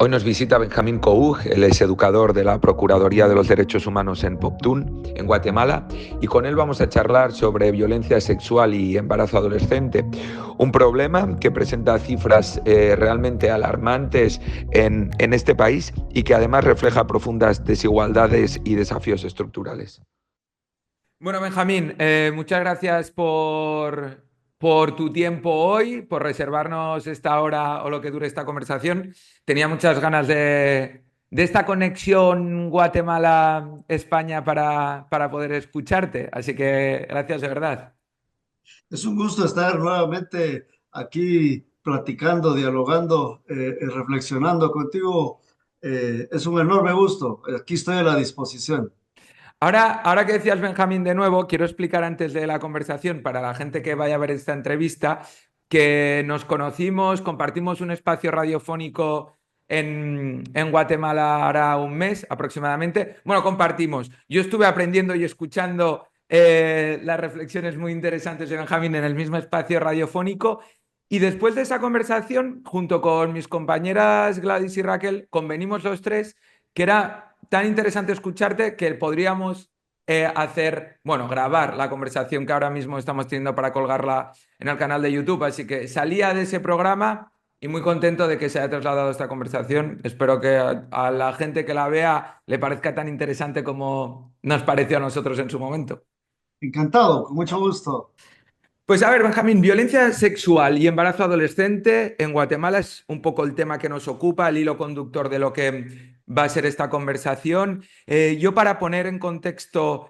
Hoy nos visita Benjamín Coug, él es educador de la Procuraduría de los Derechos Humanos en Poptún, en Guatemala, y con él vamos a charlar sobre violencia sexual y embarazo adolescente, un problema que presenta cifras realmente alarmantes en este país y que además refleja profundas desigualdades y desafíos estructurales. Bueno, Benjamín, muchas gracias por tu tiempo hoy, por reservarnos esta hora o lo que dure esta conversación. Tenía muchas ganas de esta conexión Guatemala-España para poder escucharte, así que gracias de verdad. Es un gusto estar nuevamente aquí platicando, dialogando, reflexionando contigo. Es un enorme gusto. Aquí estoy a la disposición. Ahora que decías Benjamín de nuevo, quiero explicar antes de la conversación para la gente que vaya a ver esta entrevista que nos conocimos, compartimos un espacio radiofónico en Guatemala ahora un mes aproximadamente. Bueno, compartimos. Yo estuve aprendiendo y escuchando las reflexiones muy interesantes de Benjamín en el mismo espacio radiofónico. Y después de esa conversación, junto con mis compañeras Gladys y Raquel, convenimos los tres que era tan interesante escucharte que podríamos grabar la conversación que ahora mismo estamos teniendo para colgarla en el canal de YouTube. Así que salía de ese programa y muy contento de que se haya trasladado esta conversación. Espero que a la gente que la vea le parezca tan interesante como nos pareció a nosotros en su momento. Encantado, con mucho gusto. Pues a ver, Benjamín, violencia sexual y embarazo adolescente en Guatemala es un poco el tema que nos ocupa, el hilo conductor de lo que va a ser esta conversación. Yo para poner en contexto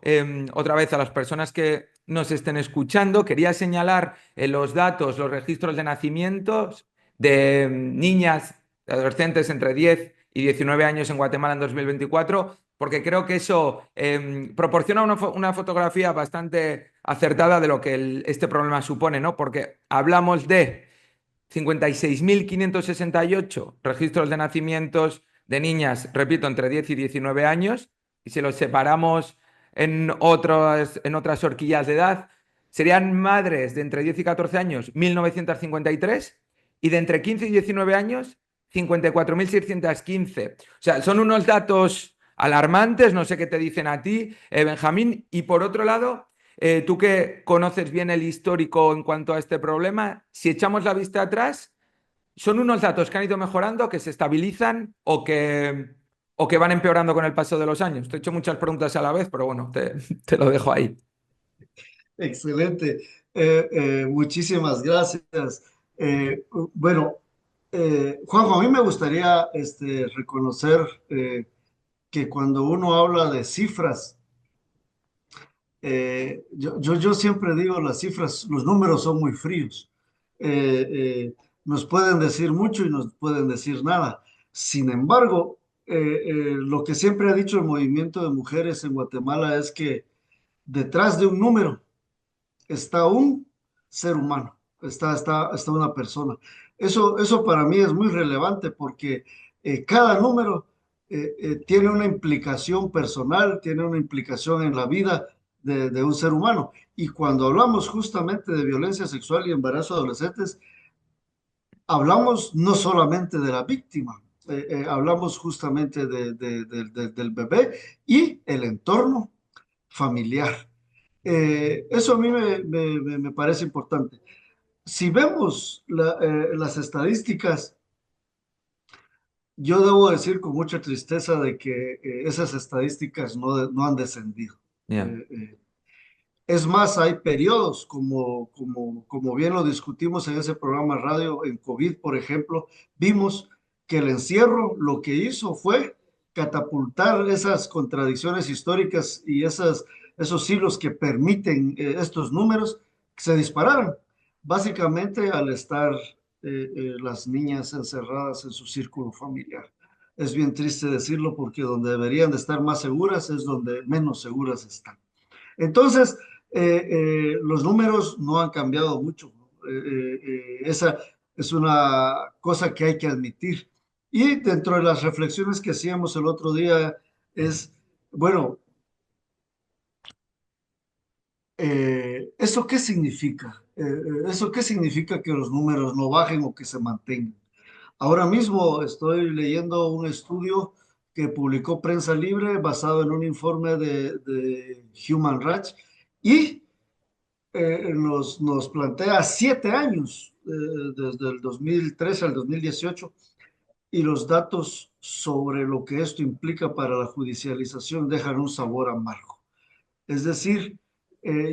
otra vez a las personas que nos estén escuchando, quería señalar los datos, los registros de nacimientos de niñas, adolescentes entre 10 y 19 años en Guatemala en 2024, porque creo que eso proporciona una fotografía bastante acertada de lo que este problema supone, ¿no? Porque hablamos de 56.568 registros de nacimientos de niñas, repito, entre 10 y 19 años, y si los separamos en otras horquillas de edad, serían madres de entre 10 y 14 años, 1.953, y de entre 15 y 19 años, 54.615. O sea, son unos datos alarmantes, no sé qué te dicen a ti, Benjamín, y por otro lado, tú que conoces bien el histórico en cuanto a este problema, si echamos la vista atrás, ¿son unos datos que han ido mejorando, que se estabilizan o que van empeorando con el paso de los años? Te he hecho muchas preguntas a la vez, pero bueno, te lo dejo ahí. Excelente. Muchísimas gracias. Bueno, Juanjo, a mí me gustaría reconocer que cuando uno habla de cifras, yo siempre digo las cifras, los números son muy fríos. Nos pueden decir mucho y nos pueden decir nada. Sin embargo, lo que siempre ha dicho el movimiento de mujeres en Guatemala es que detrás de un número está un ser humano, está una persona. Eso para mí es muy relevante porque cada número tiene una implicación personal, tiene una implicación en la vida de un ser humano. Y cuando hablamos justamente de violencia sexual y embarazo de adolescentes, hablamos no solamente de la víctima, hablamos justamente del bebé y el entorno familiar. Eso a mí me parece importante. Si vemos las estadísticas, yo debo decir con mucha tristeza de que esas estadísticas no han descendido. Yeah. Eh, eh, es más, hay periodos, como bien lo discutimos en ese programa radio, en COVID, por ejemplo, vimos que el encierro lo que hizo fue catapultar esas contradicciones históricas y esos hilos que permiten estos números que se dispararan, básicamente al estar las niñas encerradas en su círculo familiar. Es bien triste decirlo porque donde deberían de estar más seguras es donde menos seguras están. Entonces, los números no han cambiado mucho. Esa es una cosa que hay que admitir. Y dentro de las reflexiones que hacíamos el otro día es, bueno, ¿eso qué significa? ¿Eso qué significa que los números no bajen o que se mantengan? Ahora mismo estoy leyendo un estudio que publicó Prensa Libre basado en un informe de Human Rights y nos plantea 7 años, desde el 2013 al 2018, y los datos sobre lo que esto implica para la judicialización dejan un sabor amargo. Es decir,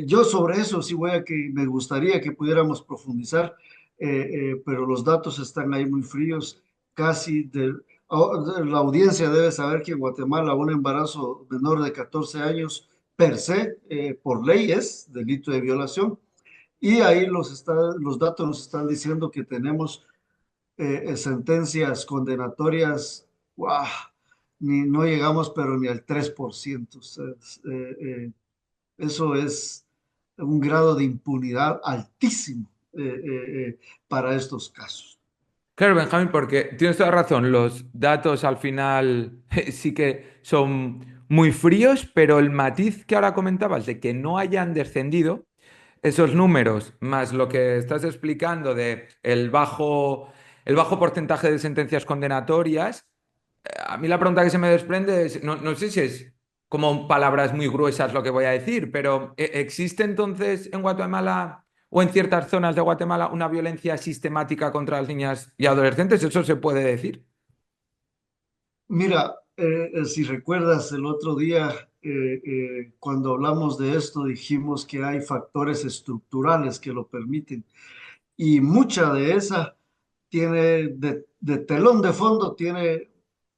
yo sobre eso sí me gustaría que pudiéramos profundizar, pero los datos están ahí muy fríos, casi la audiencia debe saber que en Guatemala un embarazo menor de 14 años per se, por ley, es delito de violación, y ahí los datos nos están diciendo que tenemos sentencias condenatorias, ¡guau! No llegamos pero ni al 3%. O sea, eso es un grado de impunidad altísimo para estos casos. Claro, Benjamín, porque tienes toda razón, los datos al final sí que son muy fríos, pero el matiz que ahora comentabas de que no hayan descendido esos números, más lo que estás explicando de el bajo porcentaje de sentencias condenatorias, a mí la pregunta que se me desprende es, no sé si es como palabras muy gruesas lo que voy a decir, pero ¿existe entonces en Guatemala o en ciertas zonas de Guatemala una violencia sistemática contra las niñas y adolescentes? ¿Eso se puede decir? Mira, si recuerdas el otro día, cuando hablamos de esto, dijimos que hay factores estructurales que lo permiten y mucha de esa tiene de telón de fondo, tiene,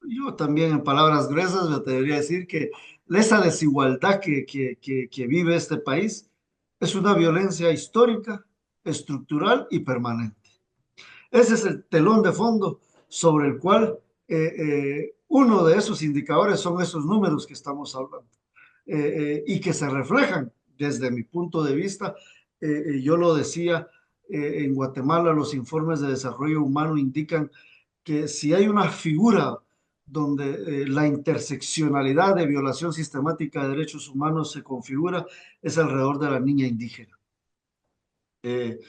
yo también en palabras gruesas me debería decir que esa desigualdad que vive este país es una violencia histórica, estructural y permanente. Ese es el telón de fondo sobre el cual uno de esos indicadores son esos números que estamos hablando y que se reflejan desde mi punto de vista. Yo lo decía, en Guatemala los informes de desarrollo humano indican que si hay una figura donde la interseccionalidad de violación sistemática de derechos humanos se configura, es alrededor de la niña indígena. Eh,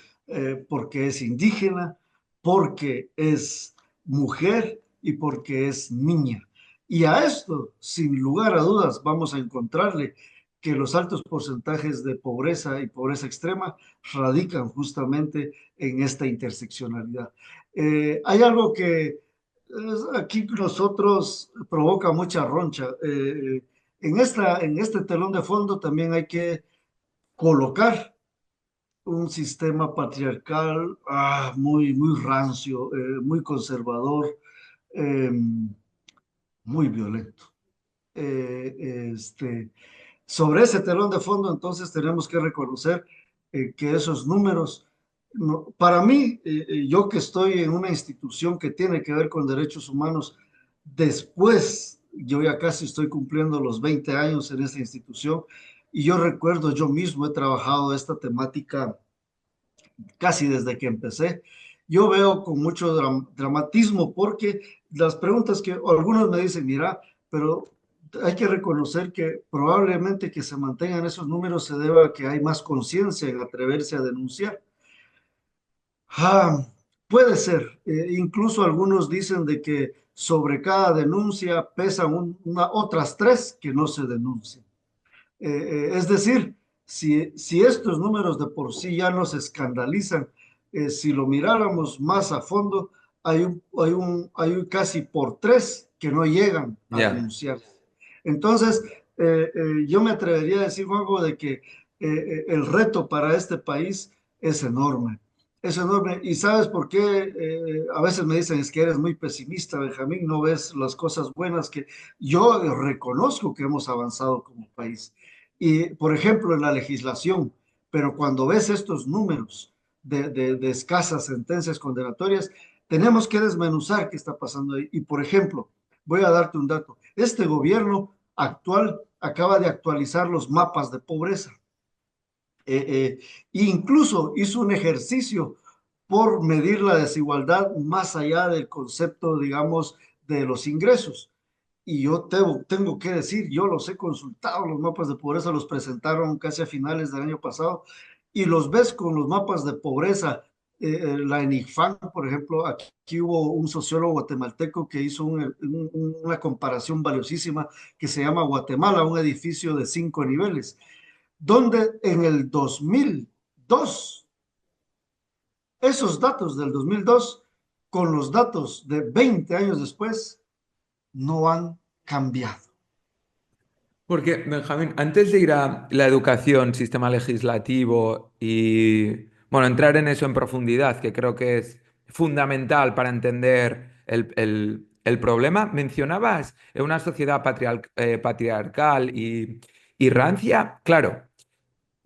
Porque es indígena, porque es mujer y porque es niña. Y a esto, sin lugar a dudas, vamos a encontrarle que los altos porcentajes de pobreza y pobreza extrema radican justamente en esta interseccionalidad. Hay algo que aquí nosotros provoca mucha roncha. En este telón de fondo también hay que colocar un sistema patriarcal muy rancio, muy conservador, eh, muy violento. Este, sobre ese telón de fondo, entonces tenemos que reconocer que esos números, para mí, yo que estoy en una institución que tiene que ver con derechos humanos, después, yo ya casi estoy cumpliendo los 20 años en esta institución, y yo recuerdo, yo mismo he trabajado esta temática casi desde que empecé. Yo veo con mucho dramatismo porque las preguntas que algunos me dicen, mira, pero hay que reconocer que probablemente que se mantengan esos números se deba a que hay más conciencia en atreverse a denunciar. Ah, puede ser. Incluso algunos dicen de que sobre cada denuncia pesan otras tres que no se denuncian. Es decir, si estos números de por sí ya nos escandalizan, si lo miráramos más a fondo, hay casi por tres que no llegan a Ya. denunciar. Entonces, yo me atrevería a decir, Juanjo, de que el reto para este país es enorme. Es enorme. ¿Y sabes por qué? A veces me dicen, es que eres muy pesimista, Benjamín, no ves las cosas buenas que yo reconozco que hemos avanzado como país. Y, por ejemplo, en la legislación, pero cuando ves estos números de escasas sentencias condenatorias, tenemos que desmenuzar qué está pasando ahí. Y, por ejemplo, voy a darte un dato. Este gobierno actual acaba de actualizar los mapas de pobreza. Incluso hizo un ejercicio por medir la desigualdad más allá del concepto, digamos, de los ingresos. Y yo tengo que decir, yo los he consultado, los mapas de pobreza los presentaron casi a finales del año pasado, y los ves con los mapas de pobreza la ENIGFAM, por ejemplo, aquí hubo un sociólogo guatemalteco que hizo una comparación valiosísima que se llama Guatemala, un edificio de 5 niveles, donde en el 2002, esos datos del 2002, con los datos de 20 años después, no han cambiado. Porque, Benjamín, antes de ir a la educación, sistema legislativo y, bueno, entrar en eso en profundidad, que creo que es fundamental para entender el problema, mencionabas una sociedad patriarcal y rancia. Claro,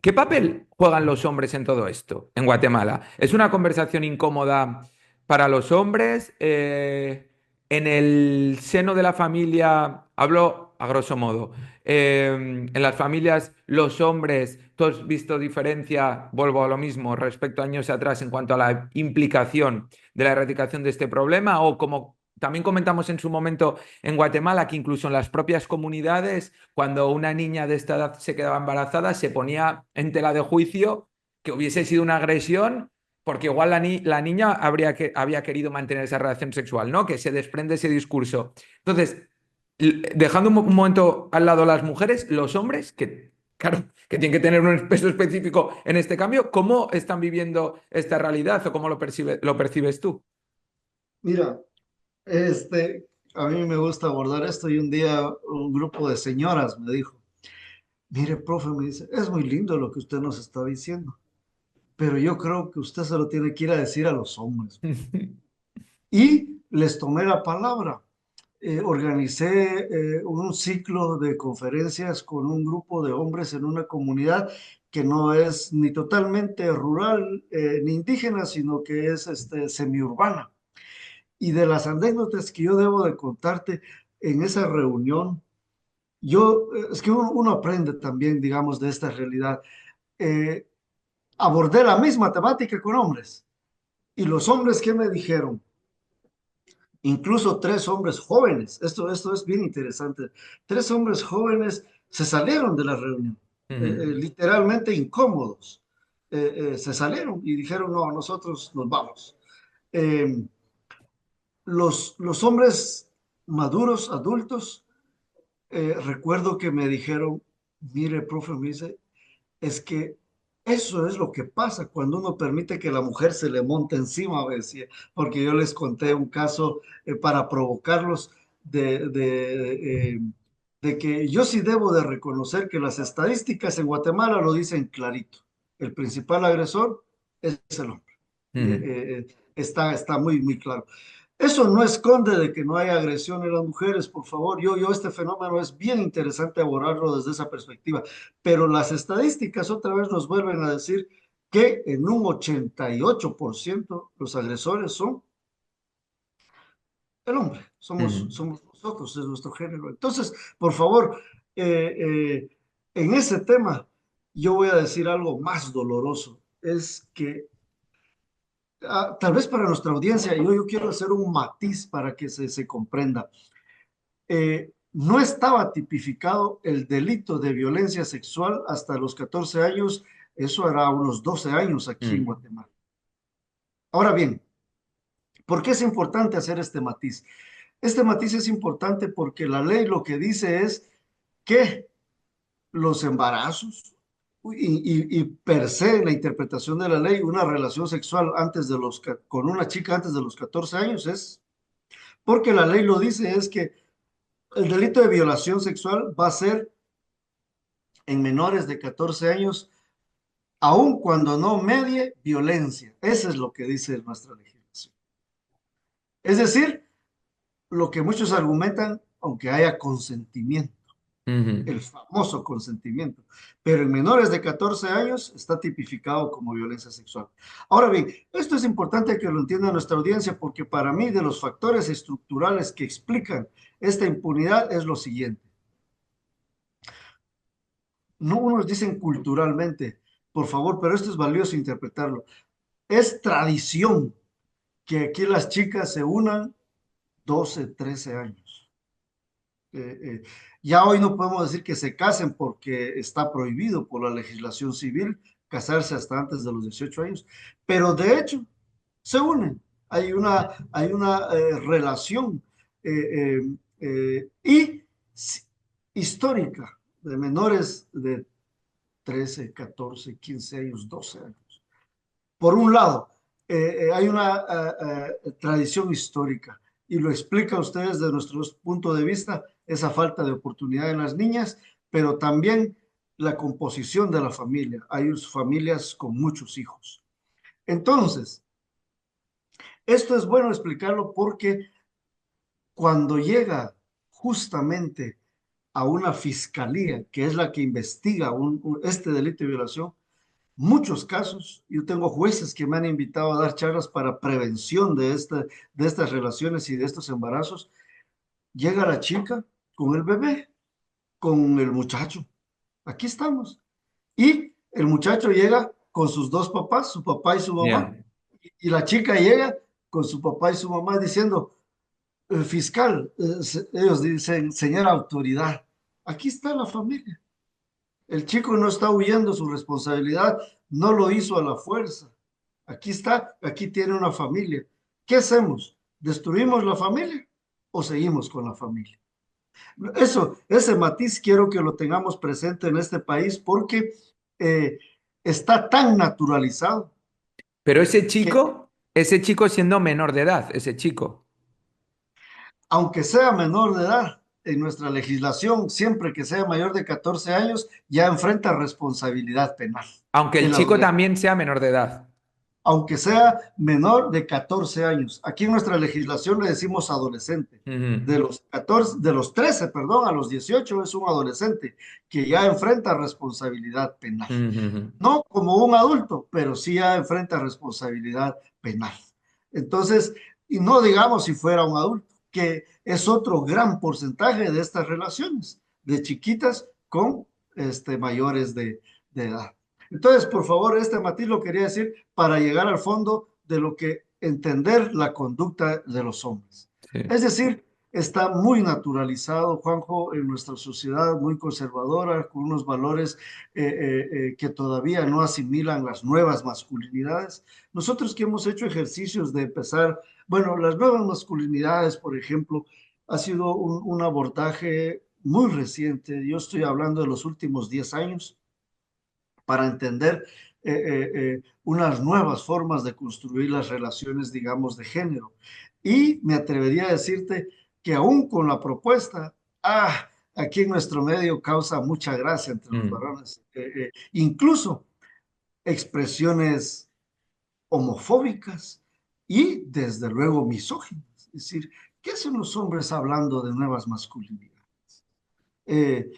¿qué papel juegan los hombres en todo esto en Guatemala? ¿Es una conversación incómoda para los hombres? En el seno de la familia, hablo a grosso modo, en las familias, los hombres, ¿tú has visto diferencia, vuelvo a lo mismo, respecto a años atrás en cuanto a la implicación de la erradicación de este problema? O como también comentamos en su momento en Guatemala, que incluso en las propias comunidades cuando una niña de esta edad se quedaba embarazada, se ponía en tela de juicio que hubiese sido una agresión, porque igual la niña había querido mantener esa relación sexual, ¿no? Que se desprende ese discurso. Entonces, dejando un momento al lado las mujeres, los hombres, que claro, que tienen que tener un peso específico en este cambio, ¿cómo están viviendo esta realidad o cómo lo percibes tú? Mira, a mí me gusta abordar esto y un día un grupo de señoras me dijo, mire, profe, me dice, es muy lindo lo que usted nos está diciendo, pero yo creo que usted se lo tiene que ir a decir a los hombres. Y les tomé la palabra. Organicé un ciclo de conferencias con un grupo de hombres en una comunidad que no es ni totalmente rural ni indígena, sino que es semiurbana. Y de las anécdotas que yo debo de contarte en esa reunión, es que uno aprende también, digamos, de esta realidad. Eh, Abordé la misma temática con hombres. Y los hombres que me dijeron, incluso 3 hombres jóvenes, esto es bien interesante, 3 hombres jóvenes se salieron de la reunión, Ujú, literalmente incómodos, se salieron y dijeron, no, nosotros nos vamos. Eh, los hombres maduros, adultos, recuerdo que me dijeron, mire, profe, me dice, es que eso es lo que pasa cuando uno permite que la mujer se le monte encima, decía, porque yo les conté un caso para provocarlos de que yo sí debo de reconocer que las estadísticas en Guatemala lo dicen clarito. El principal agresor es el hombre. ujú, Está muy, muy claro. Eso no esconde de que no hay agresión en las mujeres, por favor. Este fenómeno es bien interesante abordarlo desde esa perspectiva, pero las estadísticas otra vez nos vuelven a decir que en un 88% los agresores son el hombre, ujú. somos nosotros, es nuestro género. Entonces, por favor, eh, eh, en ese tema, yo voy a decir algo más doloroso, es que tal vez para nuestra audiencia, yo quiero hacer un matiz para que se comprenda. No estaba tipificado el delito de violencia sexual hasta los 14 años, eso era unos 12 años aquí en Mm, Guatemala. Ahora bien, ¿por qué es importante hacer este matiz? Este matiz es importante porque la ley lo que dice es que los embarazos y per se la interpretación de la ley, una relación sexual con una chica antes de los 14 años es, porque la ley lo dice, es que el delito de violación sexual va a ser en menores de 14 años, aun cuando no medie violencia. Eso es lo que dice nuestra legislación. Es decir, lo que muchos argumentan, aunque haya consentimiento, ujú. el famoso consentimiento, pero en menores de 14 años está tipificado como violencia sexual. Ahora bien, esto es importante que lo entienda nuestra audiencia porque para mí de los factores estructurales que explican esta impunidad es lo siguiente. No unos dicen culturalmente, por favor, pero esto es valioso interpretarlo. Es tradición que aquí las chicas se unan 12, 13 años. Eh, eh, ya hoy no podemos decir que se casen porque está prohibido por la legislación civil casarse hasta antes de los 18 años, pero de hecho se unen. Hay una relación eh, y histórica de menores de 13, 14, 15 años, 12 años. Por un lado, hay una tradición histórica y lo explica a ustedes desde nuestro punto de vista, esa falta de oportunidad en las niñas, pero también la composición de la familia. Hay familias con muchos hijos. Entonces, esto es bueno explicarlo porque cuando llega justamente a una fiscalía, que es la que investiga este delito de violación, muchos casos, yo tengo jueces que me han invitado a dar charlas para prevención de estas relaciones y de estos embarazos. Llega la chica con el bebé, con el muchacho. Aquí estamos. Y el muchacho llega con sus dos papás, su papá y su mamá. Ya. Y la chica llega con su papá y su mamá diciendo, fiscal, ellos dicen, señora autoridad, aquí está la familia. El chico no está huyendo su responsabilidad, no lo hizo a la fuerza. Aquí está, aquí tiene una familia. ¿Qué hacemos? ¿Destruimos la familia o seguimos con la familia? Eso, ese matiz quiero que lo tengamos presente en este país porque eh, está tan naturalizado Pero que ese chico siendo menor de edad, ese chico. aunque sea menor de edad, en nuestra legislación, siempre que sea mayor de 14 años, ya enfrenta responsabilidad penal. Aunque el El chico adolescente, también sea menor de edad. aunque sea menor de 14 años. Aquí en nuestra legislación le decimos adolescente. Ujú, De los 14, de los 13, perdón, a los 18 es un adolescente que ya enfrenta responsabilidad penal. ujú. No como un adulto, pero sí ya enfrenta responsabilidad penal. Entonces, y no digamos si fuera un adulto, que es otro gran porcentaje de estas relaciones, de chiquitas con mayores de edad. Entonces, por favor, este matiz lo quería decir para llegar al fondo de lo que entender la conducta de los hombres. Sí. Es decir, está muy naturalizado, Juanjo, en nuestra sociedad muy conservadora, con unos valores que todavía no asimilan las nuevas masculinidades. Nosotros que hemos hecho ejercicios de empezar, bueno, las nuevas masculinidades, por ejemplo, ha sido un abordaje muy reciente. Yo estoy hablando de los últimos 10 años para entender unas nuevas formas de construir las relaciones, digamos, de género. Y me atrevería a decirte que aún con la propuesta, aquí en nuestro medio causa mucha gracia entre los Mm. varones, incluso expresiones homofóbicas y desde luego misóginas. Es decir, ¿qué hacen los hombres hablando de nuevas masculinidades? Eh,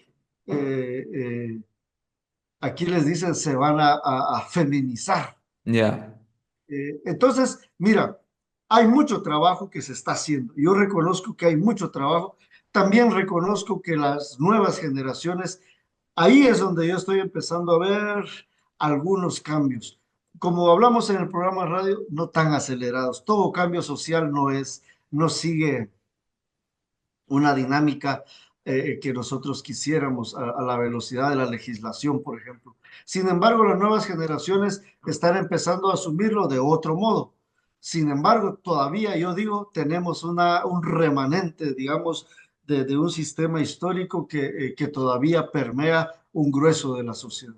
eh, eh, Aquí les dicen se van a feminizar. Ya. Entonces, mira, hay mucho trabajo que se está haciendo. Yo reconozco que hay mucho trabajo. También reconozco que las nuevas generaciones, ahí es donde yo estoy empezando a ver algunos cambios. Como hablamos en el programa de radio, no tan acelerados. Todo cambio social no sigue una dinámica que nosotros quisiéramos a la velocidad de la legislación, por ejemplo. Sin embargo, las nuevas generaciones están empezando a asumirlo de otro modo. Sin embargo, todavía yo digo, tenemos un remanente, digamos, de un sistema histórico que todavía permea un grueso de la sociedad.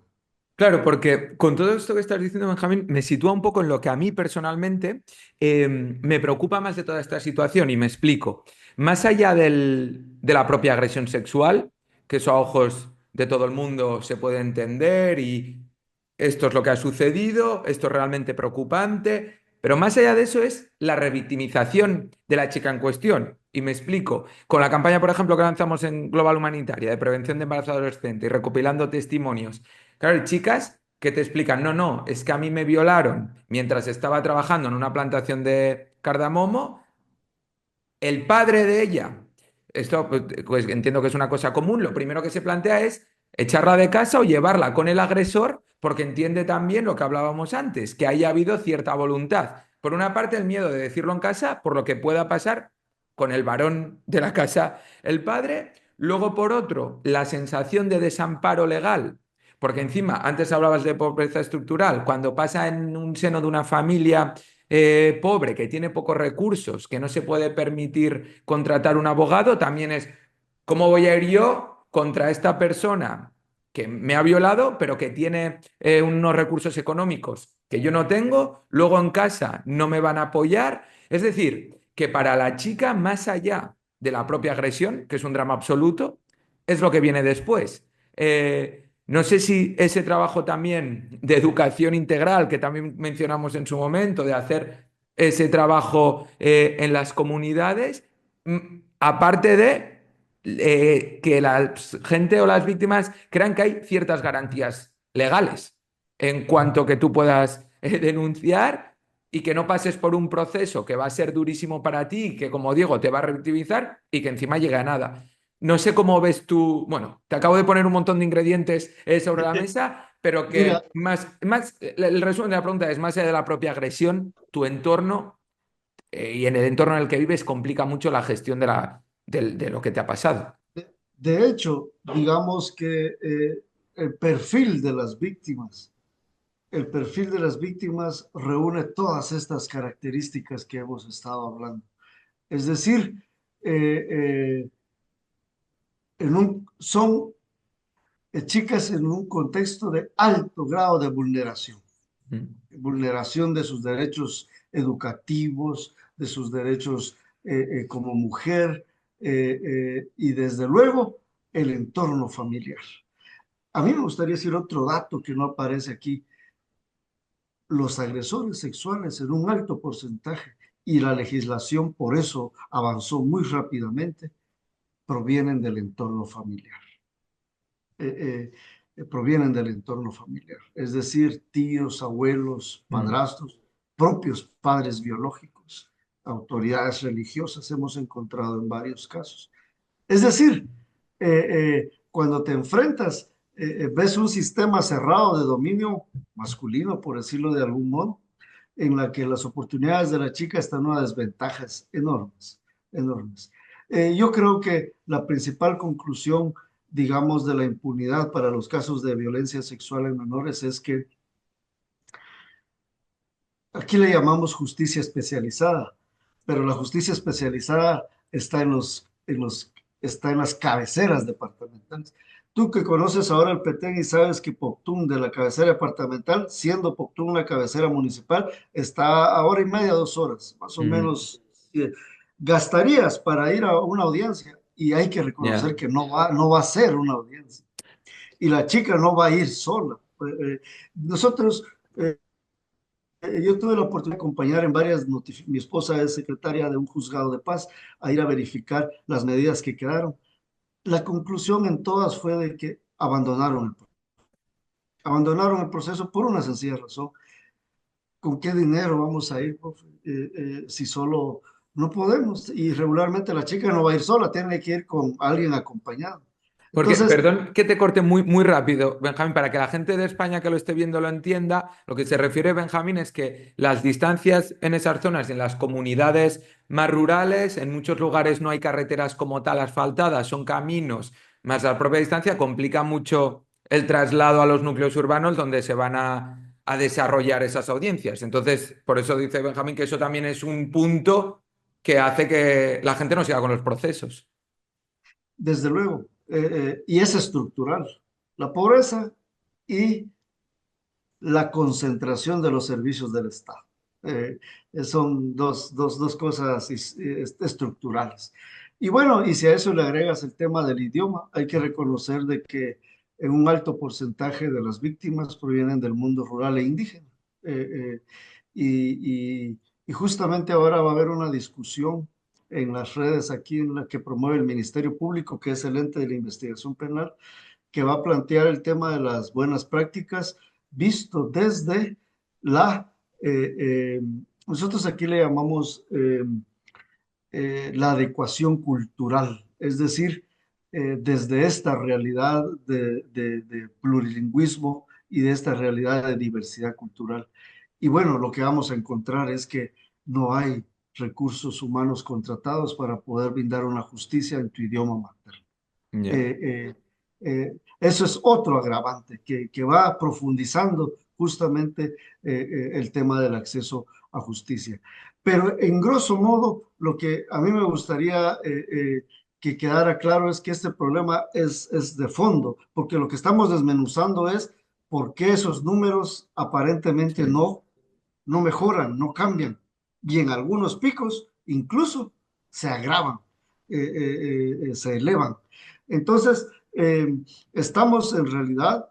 Claro, porque con todo esto que estás diciendo, Benjamín, me sitúa un poco en lo que a mí personalmente me preocupa más de toda esta situación y me explico. Más allá de la propia agresión sexual, que eso a ojos de todo el mundo se puede entender y esto es lo que ha sucedido, esto es realmente preocupante, pero más allá de eso es la revictimización de la chica en cuestión. Y me explico. Con la campaña, por ejemplo, que lanzamos en Global Humanitaria de prevención de embarazo adolescente y recopilando testimonios. Claro, hay chicas que te explican, no, no, es que a mí me violaron mientras estaba trabajando en una plantación de cardamomo, el padre de ella. Esto pues, entiendo que es una cosa común. Lo primero que se plantea es echarla de casa o llevarla con el agresor, porque entiende también lo que hablábamos antes, que haya habido cierta voluntad. Por una parte, el miedo de decirlo en casa, por lo que pueda pasar con el varón de la casa, el padre. Luego, por otro, la sensación de desamparo legal. Porque encima, antes hablabas de pobreza estructural, cuando pasa en un seno de una familia pobre, que tiene pocos recursos, que no se puede permitir contratar un abogado, también es, ¿cómo voy a ir yo contra esta persona que me ha violado, pero que tiene unos recursos económicos que yo no tengo? Luego en casa no me van a apoyar. Es decir, que para la chica, más allá de la propia agresión, que es un drama absoluto, es lo que viene después. No sé si ese trabajo también de educación integral, que también mencionamos en su momento, de hacer ese trabajo en las comunidades, aparte de que la gente o las víctimas crean que hay ciertas garantías legales en cuanto que tú puedas denunciar y que no pases por un proceso que va a ser durísimo para ti, que como digo, te va a revictimizar y que encima llegue a nada. No sé cómo ves tú, bueno, te acabo de poner un montón de ingredientes sobre la mesa, pero Mira, que el resumen de la pregunta es, más allá de la propia agresión, tu entorno y en el entorno en el que vives complica mucho la gestión de lo que te ha pasado. de hecho, digamos que el perfil de las víctimas, el perfil de las víctimas reúne todas estas características que hemos estado hablando. Es decir, eh, son chicas en un contexto de alto grado de vulneración, Mm. vulneración de sus derechos educativos, de sus derechos como mujer y desde luego el entorno familiar. A mí me gustaría decir otro dato que no aparece aquí. Los agresores sexuales en un alto porcentaje, y la legislación por eso avanzó muy rápidamente, provienen del entorno familiar. Provienen del entorno familiar, es decir, tíos, abuelos, Mm. padrastros, propios padres biológicos, autoridades religiosas, hemos encontrado en varios casos. Es decir, cuando te enfrentas, ves un sistema cerrado de dominio masculino, por decirlo de algún modo, en la que las oportunidades de la chica están en unas desventajas enormes, enormes. Yo creo que la principal conclusión, digamos, de la impunidad para los casos de violencia sexual en menores es que aquí le llamamos justicia especializada, pero la justicia especializada está está en las cabeceras departamentales. Tú que conoces ahora el Petén y sabes que Poctún de la cabecera departamental, siendo Poctún la cabecera municipal, está a hora y media, 2 horas, más o Mm. menos, gastarías para ir a una audiencia y hay que reconocer Ya. que no va a ser una audiencia. Y la chica no va a ir sola. Nosotros yo tuve la oportunidad de acompañar en varias notificaciones. Mi esposa es secretaria de un juzgado de paz a ir a verificar las medidas que quedaron. La conclusión en todas fue de que abandonaron el proceso por una sencilla razón. ¿Con qué dinero vamos a ir, profe? Si solo no podemos? Y regularmente la chica no va a ir sola, tiene que ir con alguien acompañado. Porque, Entonces, perdón que te corte muy, muy rápido, Benjamín, para que la gente de España que lo esté viendo lo entienda, lo que se refiere Benjamín es que las distancias en esas zonas, en las comunidades más rurales, en muchos lugares no hay carreteras como tal asfaltadas, son caminos, más la propia distancia complica mucho el traslado a los núcleos urbanos donde se van a desarrollar esas audiencias. Entonces, por eso dice Benjamín que eso también es un punto que hace que la gente no siga con los procesos. desde luego, y es estructural, la pobreza y la concentración de los servicios del Estado. Eh, Son dos cosas estructurales. Y bueno, y si a eso le agregas el tema del idioma, hay que reconocer de que en un alto porcentaje de las víctimas provienen del mundo rural e indígena. Eh, y justamente ahora va a haber una discusión en las redes aquí en la que promueve el Ministerio Público, que es el ente de la investigación penal, que va a plantear el tema de las buenas prácticas visto desde la, eh, eh, nosotros aquí le llamamos la adecuación cultural, es decir, desde esta realidad de plurilingüismo y de esta realidad de diversidad cultural. Y bueno, lo que vamos a encontrar es que no hay recursos humanos contratados para poder brindar una justicia en tu idioma materno. Ya. Eh, Eso es otro agravante que va profundizando justamente el tema del acceso a justicia. Pero en grosso modo, lo que a mí me gustaría que quedara claro es que este problema es de fondo, porque lo que estamos desmenuzando es por qué esos números aparentemente Sí. no mejoran, no cambian, y en algunos picos incluso se agravan, se elevan. Entonces, estamos en realidad,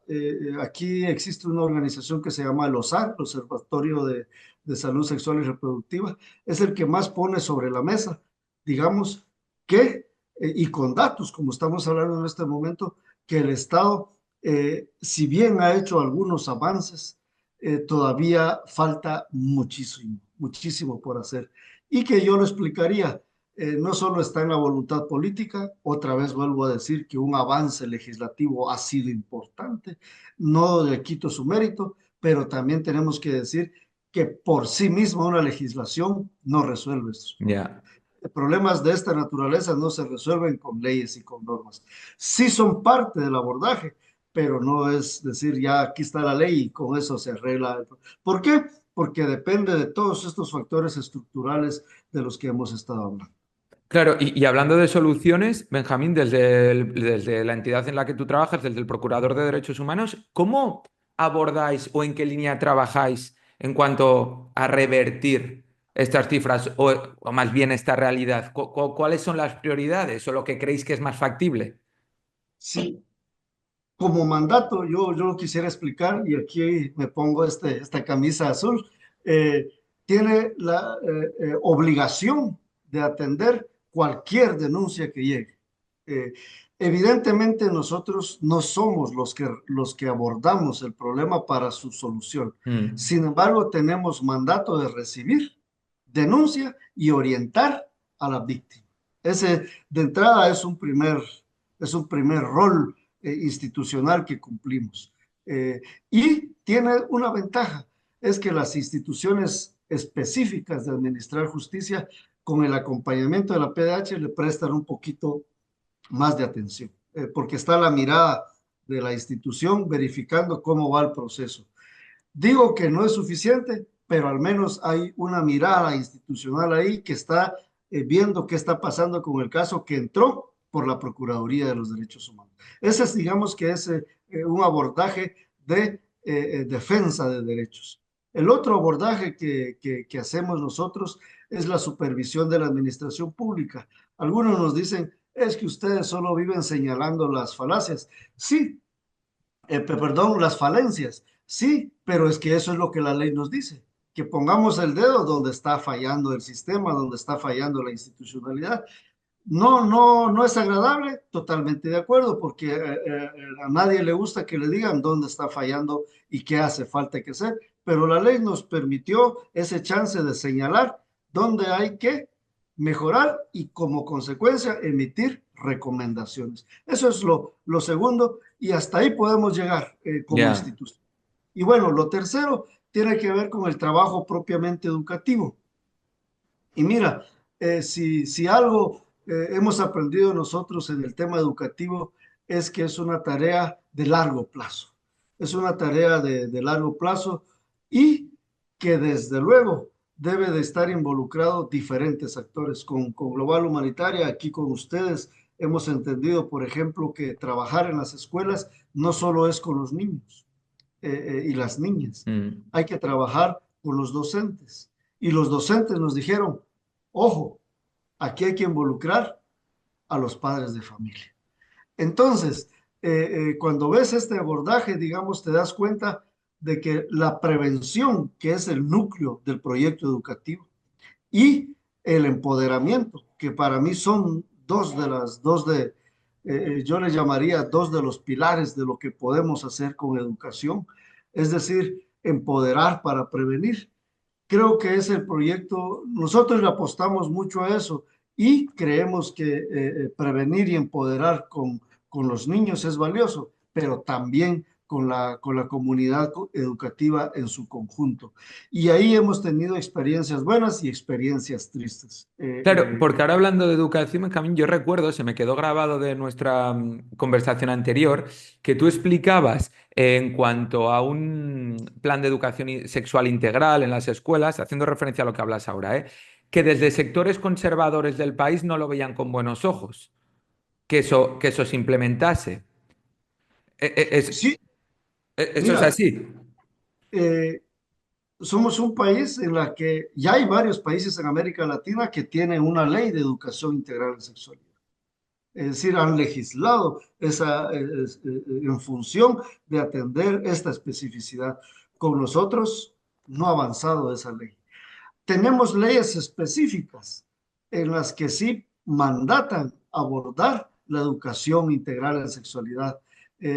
aquí existe una organización que se llama el OSAR, el Observatorio de Salud Sexual y Reproductiva, es el que más pone sobre la mesa, digamos, que, y con datos, como estamos hablando en este momento, que el Estado, si bien ha hecho algunos avances, todavía falta muchísimo, muchísimo por hacer. Y que yo lo explicaría, no solo está en la voluntad política, otra vez vuelvo a decir que un avance legislativo ha sido importante, no le quito su mérito, pero también tenemos que decir que por sí misma una legislación no resuelve estos problemas. Ya. Problemas de esta naturaleza no se resuelven con leyes y con normas. Sí son parte del abordaje, pero no es decir, ya aquí está la ley y con eso se arregla. ¿Por qué? Porque depende de todos estos factores estructurales de los que hemos estado hablando. Claro, y hablando de soluciones, Benjamín, desde la entidad en la que tú trabajas, desde el Procurador de Derechos Humanos, ¿cómo abordáis o en qué línea trabajáis en cuanto a revertir estas cifras o más bien esta realidad? ¿Cuáles son las prioridades o lo que creéis que es más factible? Sí, como mandato, yo lo quisiera explicar y aquí me pongo esta camisa azul, eh, tiene la obligación de atender cualquier denuncia que llegue. Eh, Evidentemente nosotros no somos los que abordamos el problema para su solución. Mm, Sin embargo, tenemos mandato de recibir denuncia y orientar a la víctima. Ese de entrada es un primer rol institucional que cumplimos. Y tiene una ventaja, es que las instituciones específicas de administrar justicia con el acompañamiento de la PDH le prestan un poquito más de atención, porque está la mirada de la institución verificando cómo va el proceso. Digo que no es suficiente, pero al menos hay una mirada institucional ahí que está viendo qué está pasando con el caso que entró por la Procuraduría de los Derechos Humanos. Ese es, digamos que es un abordaje de defensa de derechos. El otro abordaje que hacemos nosotros es la supervisión de la administración pública. Algunos nos dicen, es que ustedes solo viven señalando las falacias. Sí, perdón, las falencias. Sí, pero es que eso es lo que la ley nos dice, que pongamos el dedo donde está fallando el sistema, donde está fallando la institucionalidad. No es agradable, totalmente de acuerdo, porque a nadie le gusta que le digan dónde está fallando y qué hace falta que hacer, pero la ley nos permitió ese chance de señalar dónde hay que mejorar y como consecuencia emitir recomendaciones. Eso es lo segundo y hasta ahí podemos llegar como ya. institución. Y bueno, lo tercero tiene que ver con el trabajo propiamente educativo. Y mira, si algo hemos aprendido nosotros en el tema educativo es que es una tarea de largo plazo. Es una tarea de largo plazo y que desde luego debe de estar involucrado diferentes actores. Con Global Humanitaria, aquí con ustedes, hemos entendido, por ejemplo, que trabajar en las escuelas no solo es con los niños y las niñas, Mm. hay que trabajar con los docentes. Y los docentes nos dijeron, ojo, aquí hay que involucrar a los padres de familia. Entonces, cuando ves este abordaje, digamos, te das cuenta de que la prevención, que es el núcleo del proyecto educativo, y el empoderamiento, que para mí son yo le llamaría dos de los pilares de lo que podemos hacer con educación, es decir, empoderar para prevenir. Creo que es el proyecto, nosotros le apostamos mucho a eso y creemos que prevenir y empoderar con los niños es valioso, pero también con la comunidad educativa en su conjunto. Y ahí hemos tenido experiencias buenas y experiencias tristes. Claro, porque ahora hablando de educación, Benjamín, yo recuerdo, se me quedó grabado de nuestra conversación anterior, que tú explicabas en cuanto a un plan de educación sexual integral en las escuelas, haciendo referencia a lo que hablas ahora, que desde sectores conservadores del país no lo veían con buenos ojos, que eso se implementase. Sí, Eso es mira, así. eh, somos un país en la que ya hay varios países en América Latina que tienen una ley de educación integral en sexualidad. Es decir, han legislado en función de atender esta especificidad. Con nosotros no ha avanzado esa ley. Tenemos leyes específicas en las que sí mandatan abordar la educación integral en sexualidad.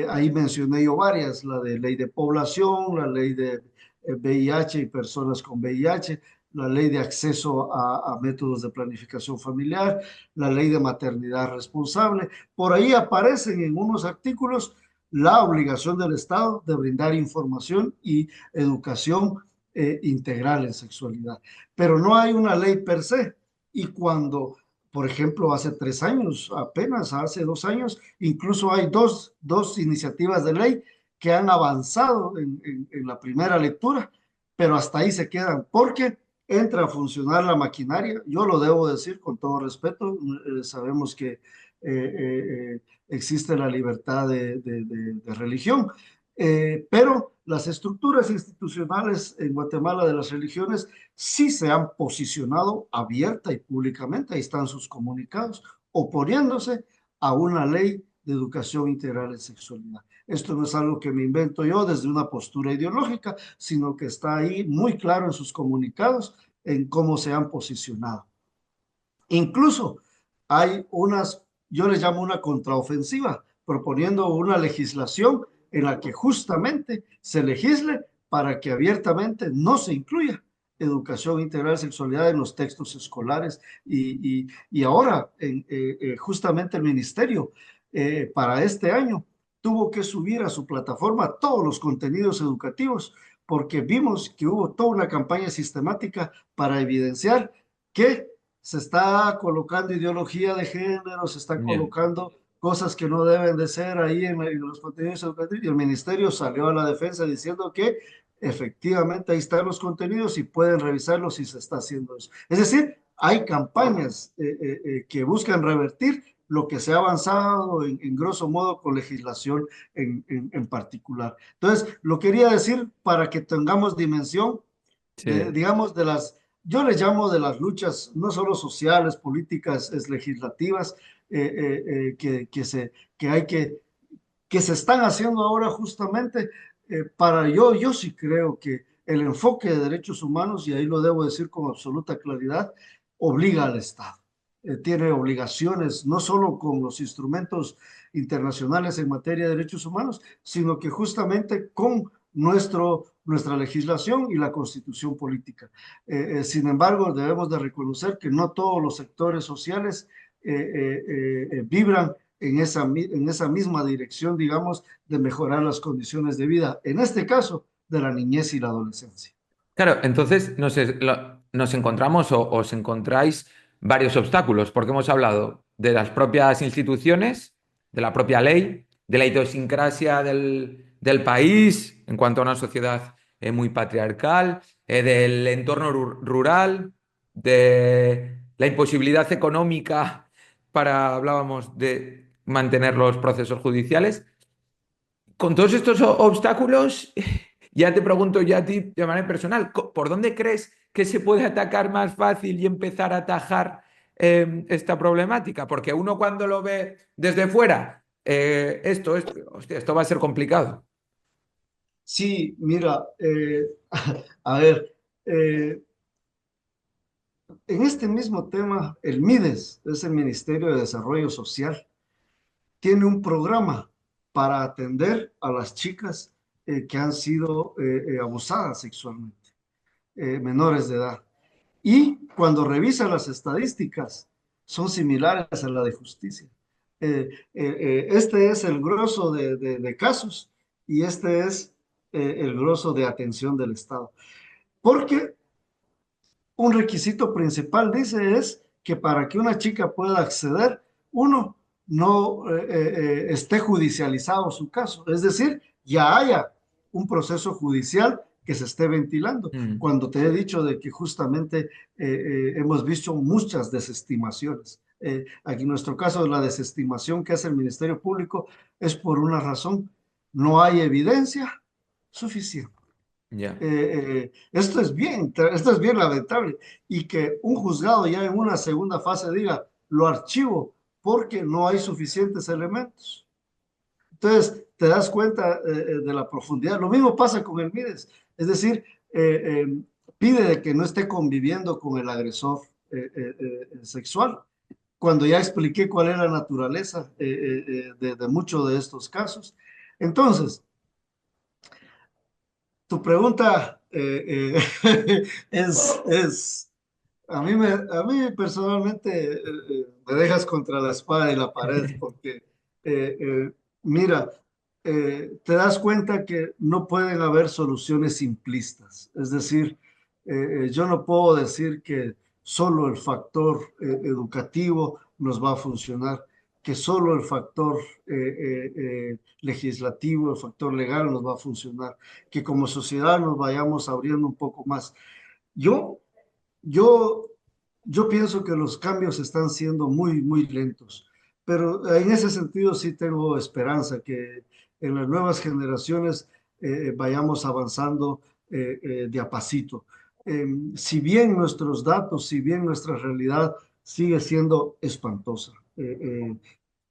Ahí mencioné yo varias, la de ley de población, la ley de VIH y personas con VIH, la ley de acceso a métodos de planificación familiar, la ley de maternidad responsable. Por ahí aparecen en unos artículos la obligación del Estado de brindar información y educación integral en sexualidad, pero no hay una ley per se. Y cuando, por ejemplo, hace 3 años, apenas hace 2 años, incluso hay dos iniciativas de ley que han avanzado en la primera lectura, pero hasta ahí se quedan porque entra a funcionar la maquinaria. Yo lo debo decir con todo respeto, sabemos que existe la libertad de religión, pero las estructuras institucionales en Guatemala de las religiones sí se han posicionado abierta y públicamente, ahí están sus comunicados, oponiéndose a una ley de educación integral en sexualidad. Esto no es algo que me invento yo desde una postura ideológica, sino que está ahí muy claro en sus comunicados en cómo se han posicionado. Incluso hay unas, yo les llamo una contraofensiva, proponiendo una legislación en la que justamente se legisle para que abiertamente no se incluya educación integral de sexualidad en los textos escolares y ahora justamente el ministerio para este año tuvo que subir a su plataforma todos los contenidos educativos porque vimos que hubo toda una campaña sistemática para evidenciar que se está colocando ideología de género, se está Bien. colocando cosas que no deben de ser ahí en los contenidos educativos y el ministerio salió a la defensa diciendo que efectivamente ahí están los contenidos y pueden revisarlos si se está haciendo eso. Es decir, hay campañas que buscan revertir lo que se ha avanzado en grosso modo con legislación en particular. Entonces, lo quería decir para que tengamos dimensión Sí. digamos, yo les llamo de las luchas, no solo sociales, políticas, es legislativas, que hay que se están haciendo ahora justamente yo sí creo que el enfoque de derechos humanos, y ahí lo debo decir con absoluta claridad, obliga al Estado. Tiene obligaciones no solo con los instrumentos internacionales en materia de derechos humanos, sino que justamente con nuestra legislación y la constitución política. Sin embargo, debemos de reconocer que no todos los sectores sociales vibran en esa misma dirección, digamos, de mejorar las condiciones de vida, en este caso, de la niñez y la adolescencia. Claro, entonces nos encontramos o os encontráis varios obstáculos, porque hemos hablado de las propias instituciones, de la propia ley, de la idiosincrasia del país en cuanto a una sociedad muy patriarcal, del entorno rural, de la imposibilidad económica para, hablábamos, de mantener los procesos judiciales. Con todos estos obstáculos, ya te pregunto ya a ti de manera personal, ¿por dónde crees que se puede atacar más fácil y empezar a atajar esta problemática? Porque uno cuando lo ve desde fuera, hostia, esto va a ser complicado. Sí, mira, a ver, eh, en este mismo tema, el MIDES, es el Ministerio de Desarrollo Social, tiene un programa para atender a las chicas que han sido abusadas sexualmente, menores de edad. Y cuando revisa las estadísticas, son similares a la de justicia. Este es el grosso de casos y este es el grosso de atención del Estado. Porque un requisito principal, dice, es que para que una chica pueda acceder, uno, no esté judicializado su caso, es decir, ya haya un proceso judicial que se esté ventilando. Mm, Cuando te he dicho de que justamente hemos visto muchas desestimaciones. Aquí en nuestro caso, la desestimación que hace el Ministerio Público es por una razón, no hay evidencia suficiente. ya. Esto es bien lamentable y que un juzgado ya en una segunda fase diga, lo archivo porque no hay suficientes elementos. Entonces, te das cuenta de la profundidad. Lo mismo pasa con el MIDES, es decir, pide de que no esté conviviendo con el agresor sexual, cuando ya expliqué cuál es la naturaleza de muchos de estos casos. Entonces, tu pregunta a mí personalmente me dejas contra la espada y la pared porque, mira, te das cuenta que no pueden haber soluciones simplistas. Es decir, yo no puedo decir que solo el factor educativo nos va a funcionar, que solo el factor legislativo, el factor legal nos va a funcionar, que como sociedad nos vayamos abriendo un poco más. Yo yo, yo pienso que los cambios están siendo muy, muy lentos, pero en ese sentido sí tengo esperanza que en las nuevas generaciones vayamos avanzando de a pasito. Si bien nuestros datos, si bien nuestra realidad sigue siendo espantosa,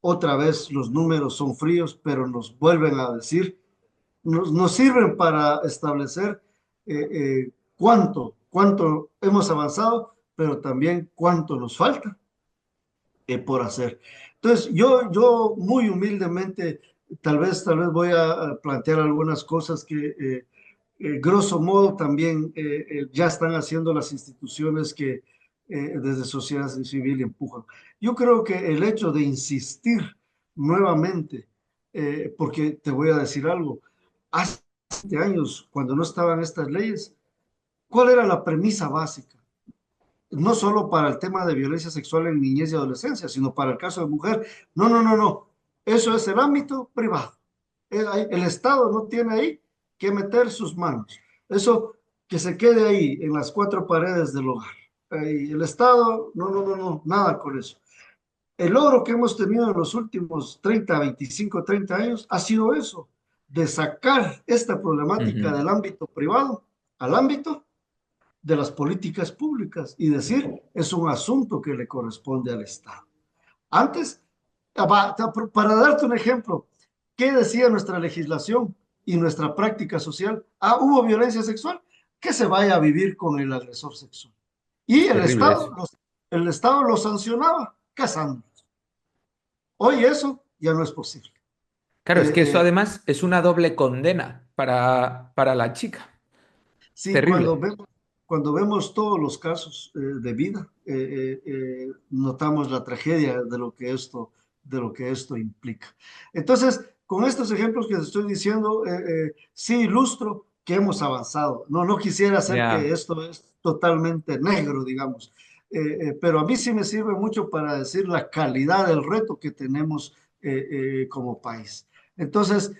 otra vez los números son fríos, pero nos vuelven a decir nos sirven para establecer cuánto hemos avanzado, pero también cuánto nos falta por hacer. Entonces, yo muy humildemente, tal vez voy a plantear algunas cosas que, grosso modo, también ya están haciendo las instituciones que desde sociedad civil empujan. Yo creo que el hecho de insistir nuevamente, porque te voy a decir algo, hace 20 años, cuando no estaban estas leyes, ¿cuál era la premisa básica? No solo para el tema de violencia sexual en niñez y adolescencia, sino para el caso de mujer. No, no, no, no. Eso es el ámbito privado. El Estado no tiene ahí que meter sus manos. Eso que se quede ahí en las cuatro paredes del hogar. El Estado, no, no, no, no, nada con eso. El logro que hemos tenido en los últimos 30, 25, 30 años ha sido eso, de sacar esta problemática Ujú. del ámbito privado al ámbito de las políticas públicas y decir, es un asunto que le corresponde al Estado. Antes, para darte un ejemplo, ¿qué decía nuestra legislación y nuestra práctica social? Hubo violencia sexual, que se vaya a vivir con el agresor sexual. Y Es terrible eso. el Estado lo sancionaba casándolos. Hoy eso ya no es posible. Claro, es Eh, que eso eh, además es una doble condena para la chica. Sí, Terrible. cuando vemos todos los casos de vida, notamos la tragedia de lo que esto implica. Entonces, con estos ejemplos que te estoy diciendo, sí ilustro que hemos avanzado. No quisiera hacer que Ya. esto es totalmente negro, digamos, pero a mí sí me sirve mucho para decir la calidad del reto que tenemos como país. Entonces,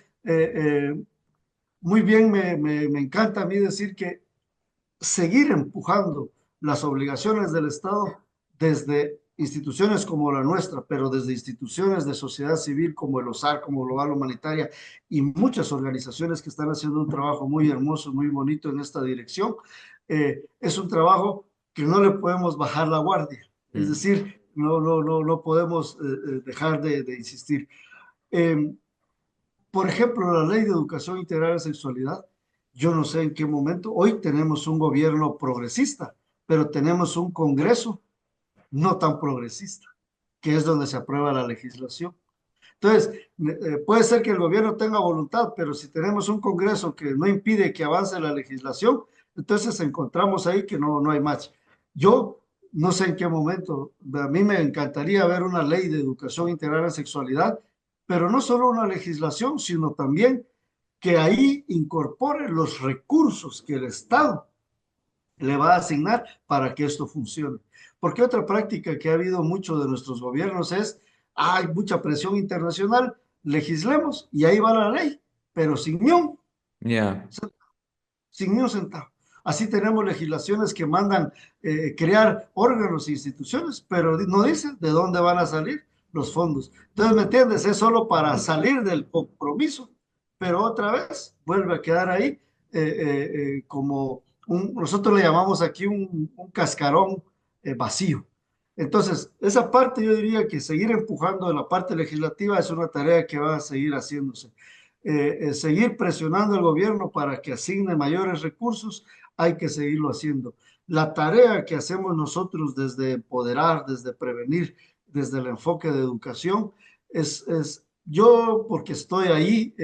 muy bien, me encanta a mí decir que seguir empujando las obligaciones del Estado desde instituciones como la nuestra, pero desde instituciones de sociedad civil como el OSAR, como Global Humanitaria y muchas organizaciones que están haciendo un trabajo muy hermoso, muy bonito en esta dirección, es un trabajo que no le podemos bajar la guardia. Es Mm. decir, no podemos dejar de insistir. Eh, por ejemplo, la Ley de Educación Integral de Sexualidad, yo no sé en qué momento, hoy tenemos un gobierno progresista, pero tenemos un Congreso no tan progresista, que es donde se aprueba la legislación. Entonces, puede ser que el gobierno tenga voluntad, pero si tenemos un Congreso que no impide que avance la legislación, entonces encontramos ahí que no hay match. Yo no sé en qué momento, a mí me encantaría ver una ley de educación integral en sexualidad, pero no solo una legislación, sino también que ahí incorpore los recursos que el Estado le va a asignar para que esto funcione. Porque otra práctica que ha habido mucho de nuestros gobiernos es, hay mucha presión internacional, legislemos y ahí va la ley, pero Ya. sin ni un centavo. Así tenemos legislaciones que mandan crear órganos e instituciones, pero no dicen de dónde van a salir los fondos. Entonces, ¿me entiendes? Es solo para salir del compromiso, pero otra vez vuelve a quedar ahí como nosotros le llamamos aquí un cascarón vacío. Entonces, esa parte yo diría que seguir empujando en la parte legislativa es una tarea que va a seguir haciéndose. Seguir presionando al gobierno para que asigne mayores recursos, hay que seguirlo haciendo. La tarea que hacemos nosotros desde empoderar, desde prevenir, desde el enfoque de educación, yo porque estoy ahí,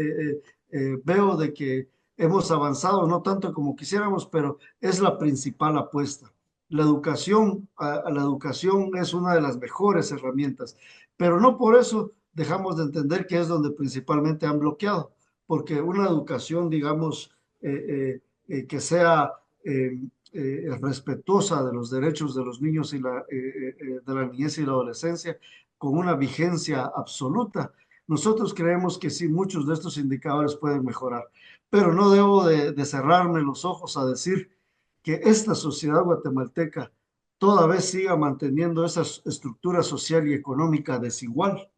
veo de que hemos avanzado, no tanto como quisiéramos, pero es la principal apuesta. La educación, a la educación es una de las mejores herramientas, pero no por eso dejamos de entender que es donde principalmente han bloqueado, porque una educación, digamos, que sea respetuosa de los derechos de los niños y de la niñez y la adolescencia, con una vigencia absoluta. Nosotros creemos que sí, muchos de estos indicadores pueden mejorar, pero no debo de cerrarme los ojos a decir que esta sociedad guatemalteca toda vez siga manteniendo esa estructura social y económica desigual.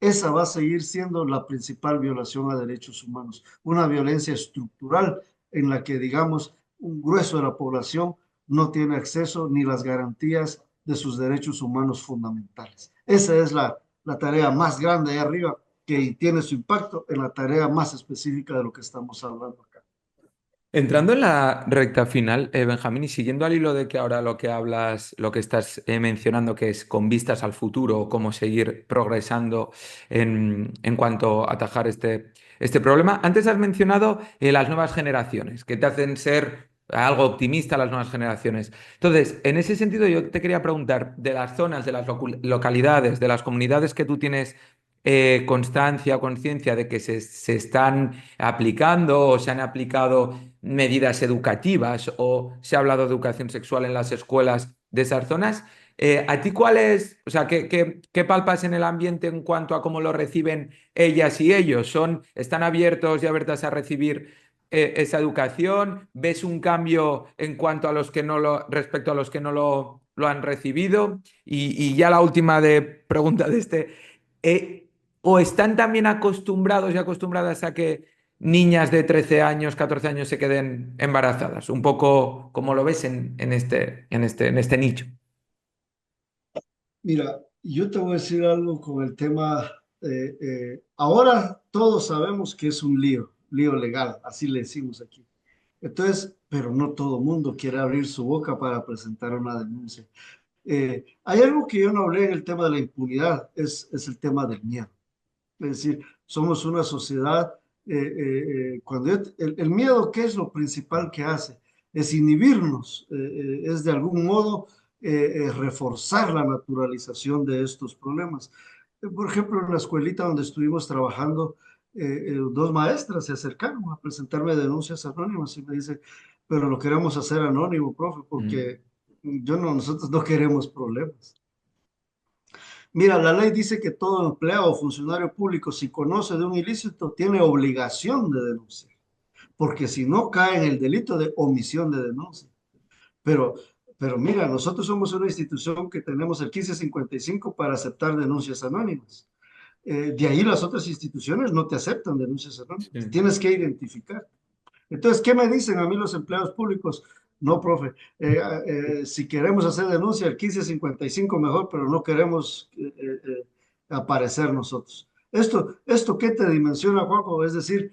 Esa va a seguir siendo la principal violación a derechos humanos, una violencia estructural en la que, digamos, un grueso de la población no tiene acceso ni las garantías de sus derechos humanos fundamentales. Esa es la tarea más grande ahí arriba que tiene su impacto en la tarea más específica de lo que estamos hablando acá. Entrando en la recta final, Benjamín, y siguiendo al hilo de que ahora lo que hablas, lo que estás mencionando, que es con vistas al futuro, cómo seguir progresando en cuanto a atajar este problema, antes has mencionado las nuevas generaciones, que te hacen ser algo optimista las nuevas generaciones. Entonces, en ese sentido, yo te quería preguntar, de las zonas, de las localidades, de las comunidades que tú tienes constancia o conciencia de que se están aplicando o se han aplicado medidas educativas o se ha hablado de educación sexual en las escuelas de esas zonas. ¿A ti cuál es, o sea, qué palpas en el ambiente en cuanto a cómo lo reciben ellas y ellos? ¿Están abiertos y abiertas a recibir esa educación? ¿Ves un cambio en cuanto a los que no respecto a los que no lo han recibido? Y ya la última pregunta de ¿o están también acostumbrados y acostumbradas a que niñas de 13 años, 14 años se queden embarazadas? Un poco como lo ves en este nicho. Mira, yo te voy a decir algo con el tema. Ahora todos sabemos que es un lío legal, así le decimos aquí. Entonces, pero no todo mundo quiere abrir su boca para presentar una denuncia. Hay algo que yo no hablé en el tema de la impunidad, es el tema del miedo. Es decir, somos una sociedad, el miedo, ¿qué es lo principal que hace? Es inhibirnos, es de algún modo reforzar la naturalización de estos problemas. Por ejemplo, en la escuelita donde estuvimos trabajando, dos maestras se acercaron a presentarme denuncias anónimas y me dice, pero lo queremos hacer anónimo, profe, Mm. porque nosotros no queremos problemas. Mira, la ley dice que todo empleado o funcionario público, si conoce de un ilícito, tiene obligación de denunciar, porque si no cae en el delito de omisión de denuncia. Pero, pero mira, nosotros somos una institución que tenemos el 1555 para aceptar denuncias anónimas. De ahí las otras instituciones no te aceptan denuncias anónimas, Sí. tienes que identificar. Entonces, ¿qué me dicen a mí los empleados públicos? No, profe, si queremos hacer denuncia, el 1555 mejor, pero no queremos aparecer nosotros. Esto ¿qué te dimensiona, Juanjo? Es decir,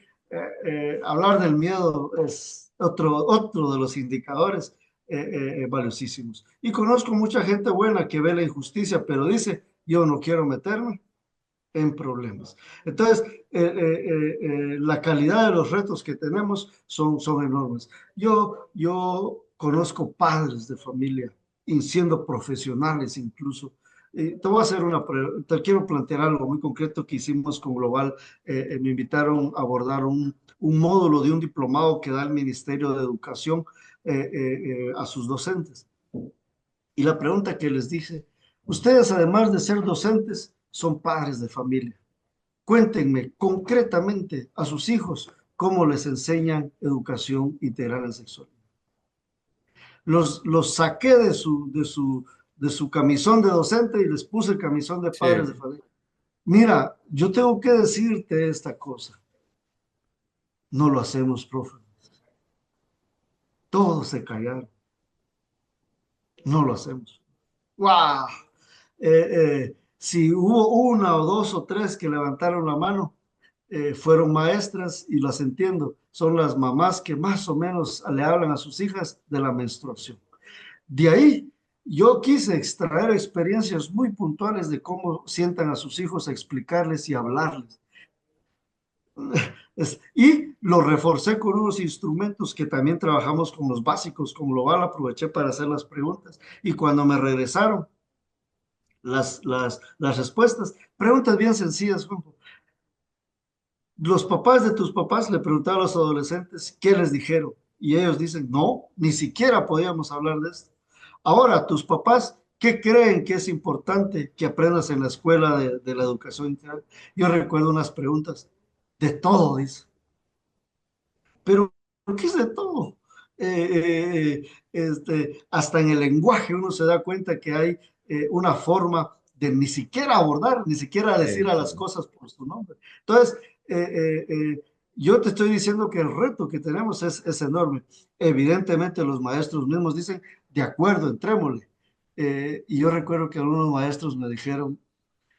hablar del miedo es otro de los indicadores valiosísimos. Y conozco mucha gente buena que ve la injusticia, pero dice, yo no quiero meterme en problemas. Entonces, la calidad de los retos que tenemos son enormes. Yo conozco padres de familia, y siendo profesionales incluso. Te voy a hacer te quiero plantear algo muy concreto que hicimos con Global. Me invitaron a abordar un módulo de un diplomado que da el Ministerio de Educación a sus docentes. Y la pregunta que les dije, ustedes además de ser docentes, son padres de familia. Cuéntenme concretamente a sus hijos cómo les enseñan educación integral en sexualidad. Los saqué de su camisón de docente y les puse el camisón de padres de Sí, familia. Mira, yo tengo que decirte esta cosa. No lo hacemos, profe. Todos se callaron. No lo hacemos. ¡Wow! Si hubo una o dos o tres que levantaron la mano, fueron maestras y las entiendo. Son las mamás que más o menos le hablan a sus hijas de la menstruación. De ahí, yo quise extraer experiencias muy puntuales de cómo sientan a sus hijos a explicarles y hablarles. Y lo reforcé con unos instrumentos que también trabajamos con los básicos, con Global, aproveché para hacer las preguntas. Y cuando me regresaron las respuestas, preguntas bien sencillas, Juanjo. Los papás de tus papás le preguntaron a los adolescentes qué les dijeron. Y ellos dicen, no, ni siquiera podíamos hablar de esto. Ahora, tus papás, ¿qué creen que es importante que aprendas en la escuela de la educación integral? Yo recuerdo unas preguntas de todo, dice. Pero, ¿qué es de todo? Hasta en el lenguaje uno se da cuenta que hay una forma de ni siquiera abordar, ni siquiera decir sí, a sí. las cosas por su nombre. Entonces, yo te estoy diciendo que el reto que tenemos es enorme. Evidentemente los maestros mismos dicen, de acuerdo, entrémosle. Y yo recuerdo que algunos maestros me dijeron,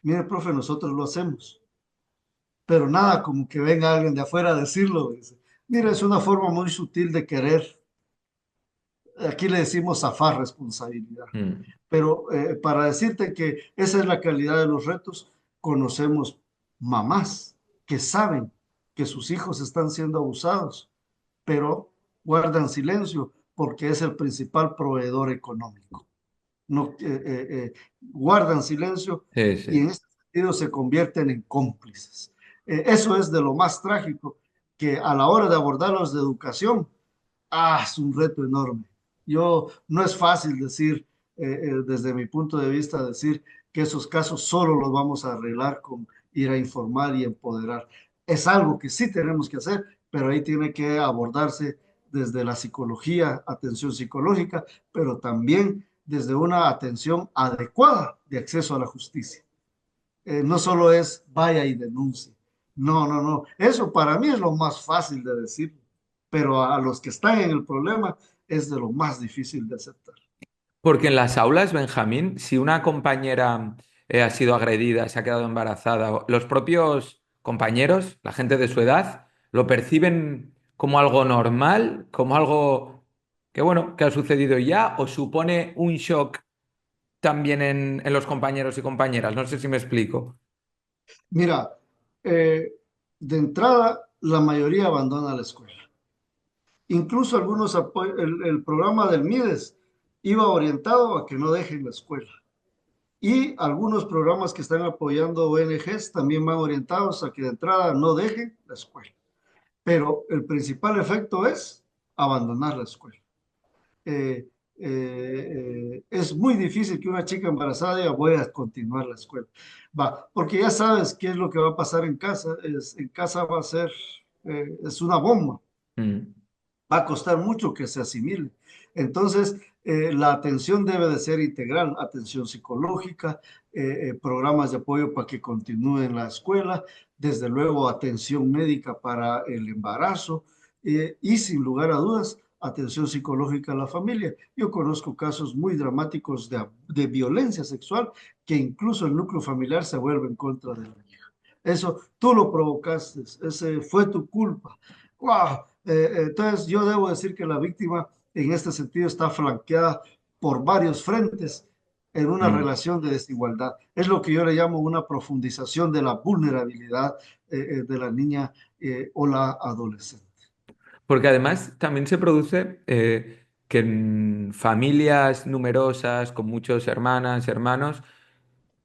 mire, profe, nosotros lo hacemos, pero nada como que venga alguien de afuera a decirlo. Dice. Mira, es una forma muy sutil de querer. Aquí le decimos zafar responsabilidad. Mm. Pero para decirte que esa es la calidad de los retos, conocemos mamás que saben que sus hijos están siendo abusados, pero guardan silencio porque es el principal proveedor económico. No, guardan silencio Sí, y sí. en este sentido se convierten en cómplices. Eso es de lo más trágico, que a la hora de abordarlos de educación, es un reto enorme. No es fácil decir, desde mi punto de vista, decir que esos casos solo los vamos a arreglar con ir a informar y empoderar. Es algo que sí tenemos que hacer, pero ahí tiene que abordarse desde la psicología, atención psicológica, pero también desde una atención adecuada de acceso a la justicia. No solo es vaya y denuncie. No, no, no. Eso para mí es lo más fácil de decir, pero a los que están en el problema es de lo más difícil de aceptar. Porque en las aulas, Benjamín, si una compañera ha sido agredida, se ha quedado embarazada, los propios compañeros, la gente de su edad, lo perciben como algo normal, como algo que, bueno, que ha sucedido ya, o supone un shock también en los compañeros y compañeras. No sé si me explico. Mira, eh, de entrada, la mayoría abandona la escuela. Incluso el programa del MIDES iba orientado a que no dejen la escuela. Y algunos programas que están apoyando ONGs también van orientados a que de entrada no dejen la escuela. Pero el principal efecto es abandonar la escuela. Eh, es muy difícil que una chica embarazada diga voy a continuar la escuela. Va, porque ya sabes qué es lo que va a pasar en casa. En casa va a ser, es una bomba. Mm. Va a costar mucho que se asimile. Entonces, la atención debe de ser integral, atención psicológica, programas de apoyo para que continúe en la escuela, desde luego atención médica para el embarazo y sin lugar a dudas, atención psicológica a la familia. Yo conozco casos muy dramáticos de violencia sexual que incluso el núcleo familiar se vuelve en contra de la hija. Eso tú lo provocaste, ese fue tu culpa. ¡Wow! Entonces, yo debo decir que la víctima en este sentido está flanqueada por varios frentes en una Mm. relación de desigualdad. Es lo que yo le llamo una profundización de la vulnerabilidad de la niña o la adolescente. Porque además también se produce que en familias numerosas, con muchos hermanas, hermanos,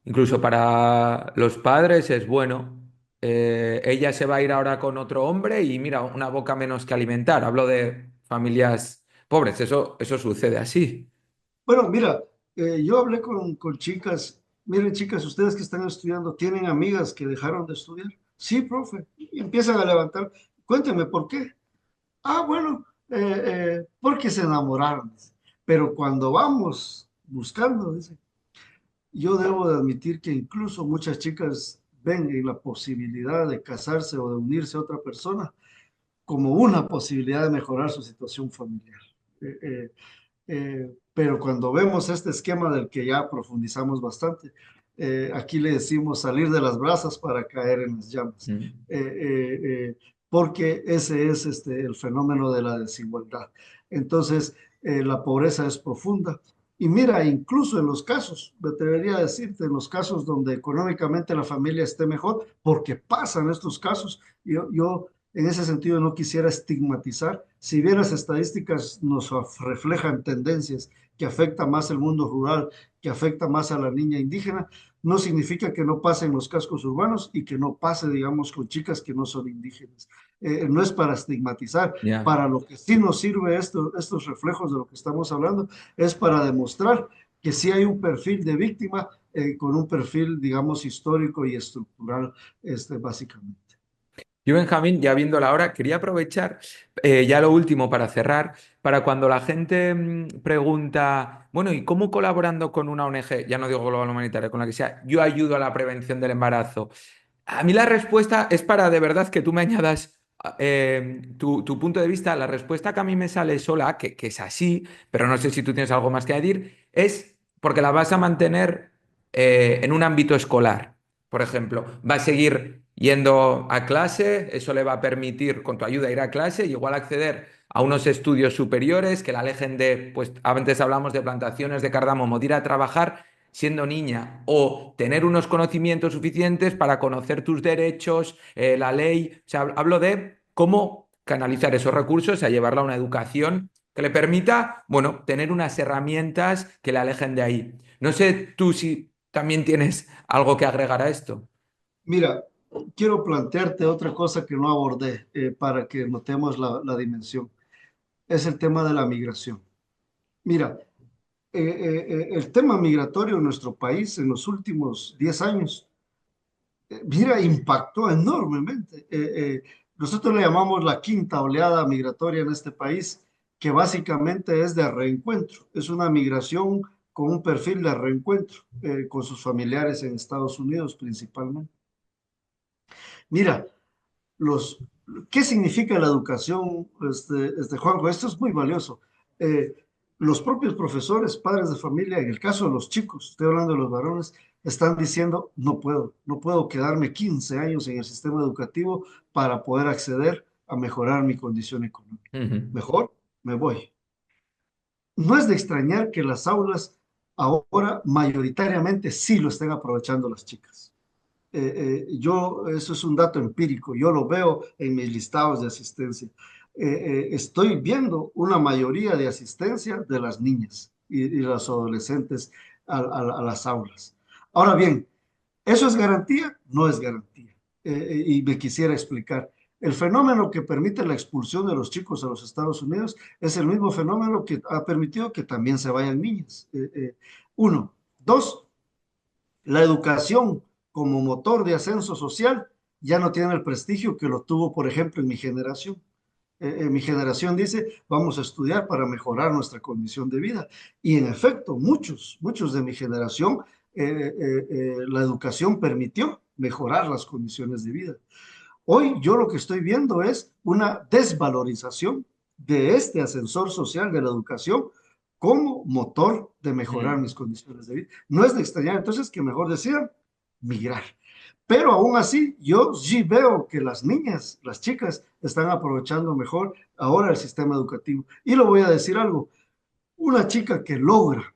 incluso para los padres es bueno ella se va a ir ahora con otro hombre y mira, una boca menos que alimentar. Hablo de familias pobres, eso sucede así. Bueno, mira, yo hablé con chicas. Miren, chicas, ustedes que están estudiando, ¿tienen amigas que dejaron de estudiar? Sí, profe. Y empiezan a levantar. Cuéntenme por qué. Ah, bueno, porque se enamoraron. Dice. Pero cuando vamos buscando, dice, yo debo de admitir que incluso muchas chicas ven en la posibilidad de casarse o de unirse a otra persona como una posibilidad de mejorar su situación familiar. Eh, eh, pero cuando vemos este esquema del que ya profundizamos bastante, aquí le decimos salir de las brasas para caer en las llamas, Mm. eh, porque ese es el fenómeno de la desigualdad. Entonces, la pobreza es profunda. Y mira, incluso en los casos, me atrevería a decirte, en los casos donde económicamente la familia esté mejor, porque pasan estos casos, yo en ese sentido, no quisiera estigmatizar. Si bien las estadísticas nos reflejan tendencias que afectan más el mundo rural, que afecta más a la niña indígena, no significa que no pase en los cascos urbanos y que no pase, digamos, con chicas que no son indígenas. No es para estigmatizar. Ya. Para lo que sí nos sirve estos reflejos de lo que estamos hablando es para demostrar que sí hay un perfil de víctima con un perfil, digamos, histórico y estructural, básicamente. Yo, Benjamín, ya viendo la hora, quería aprovechar ya lo último para cerrar, para cuando la gente pregunta, bueno, ¿y cómo colaborando con una ONG, ya no digo global humanitaria, con la que sea, yo ayudo a la prevención del embarazo? A mí la respuesta es para de verdad que tú me añadas tu punto de vista. La respuesta que a mí me sale sola, que es así, pero no sé si tú tienes algo más que decir, es porque la vas a mantener en un ámbito escolar. Por ejemplo, va a seguir yendo a clase, eso le va a permitir, con tu ayuda, ir a clase y igual acceder a unos estudios superiores que la alejen de, pues antes hablamos de plantaciones de cardamomo, de ir a trabajar siendo niña o tener unos conocimientos suficientes para conocer tus derechos, la ley. O sea, hablo de cómo canalizar esos recursos a llevarla a una educación que le permita, bueno, tener unas herramientas que le alejen de ahí. No sé tú si también tienes algo que agregar a esto. Mira, quiero plantearte otra cosa que no abordé para que notemos la dimensión. Es el tema de la migración. Mira, el tema migratorio en nuestro país en los últimos 10 años, mira, impactó enormemente. Nosotros le llamamos la quinta oleada migratoria en este país, que básicamente es de reencuentro. Es una migración con un perfil de reencuentro con sus familiares en Estados Unidos principalmente. Mira, los, ¿qué significa la educación, Juanjo? Esto es muy valioso. Eh, los propios profesores, padres de familia, en el caso de los chicos, estoy hablando de los varones, están diciendo, no puedo quedarme 15 años en el sistema educativo para poder acceder a mejorar mi condición económica. Ujú. Mejor me voy. No es de extrañar que las aulas ahora mayoritariamente sí lo estén aprovechando las chicas. Eso es un dato empírico, yo lo veo en mis listados de asistencia. Estoy viendo una mayoría de asistencia de las niñas y las adolescentes a las aulas. Ahora bien, ¿eso es garantía? No es garantía. Y me quisiera explicar. El fenómeno que permite la expulsión de los chicos a los Estados Unidos es el mismo fenómeno que ha permitido que también se vayan niñas. Uno. Dos, la educación como motor de ascenso social ya no tiene el prestigio que lo tuvo, por ejemplo, en mi generación. Mi generación dice, vamos a estudiar para mejorar nuestra condición de vida. Y en efecto, muchos de mi generación, la educación permitió mejorar las condiciones de vida. Hoy yo lo que estoy viendo es una desvalorización de este ascensor social de la educación como motor de mejorar Mm. mis condiciones de vida. No es de extrañar entonces que mejor decían migrar. Pero aún así, yo sí veo que las niñas, las chicas, están aprovechando mejor ahora el sistema educativo. Y lo voy a decir algo, una chica que logra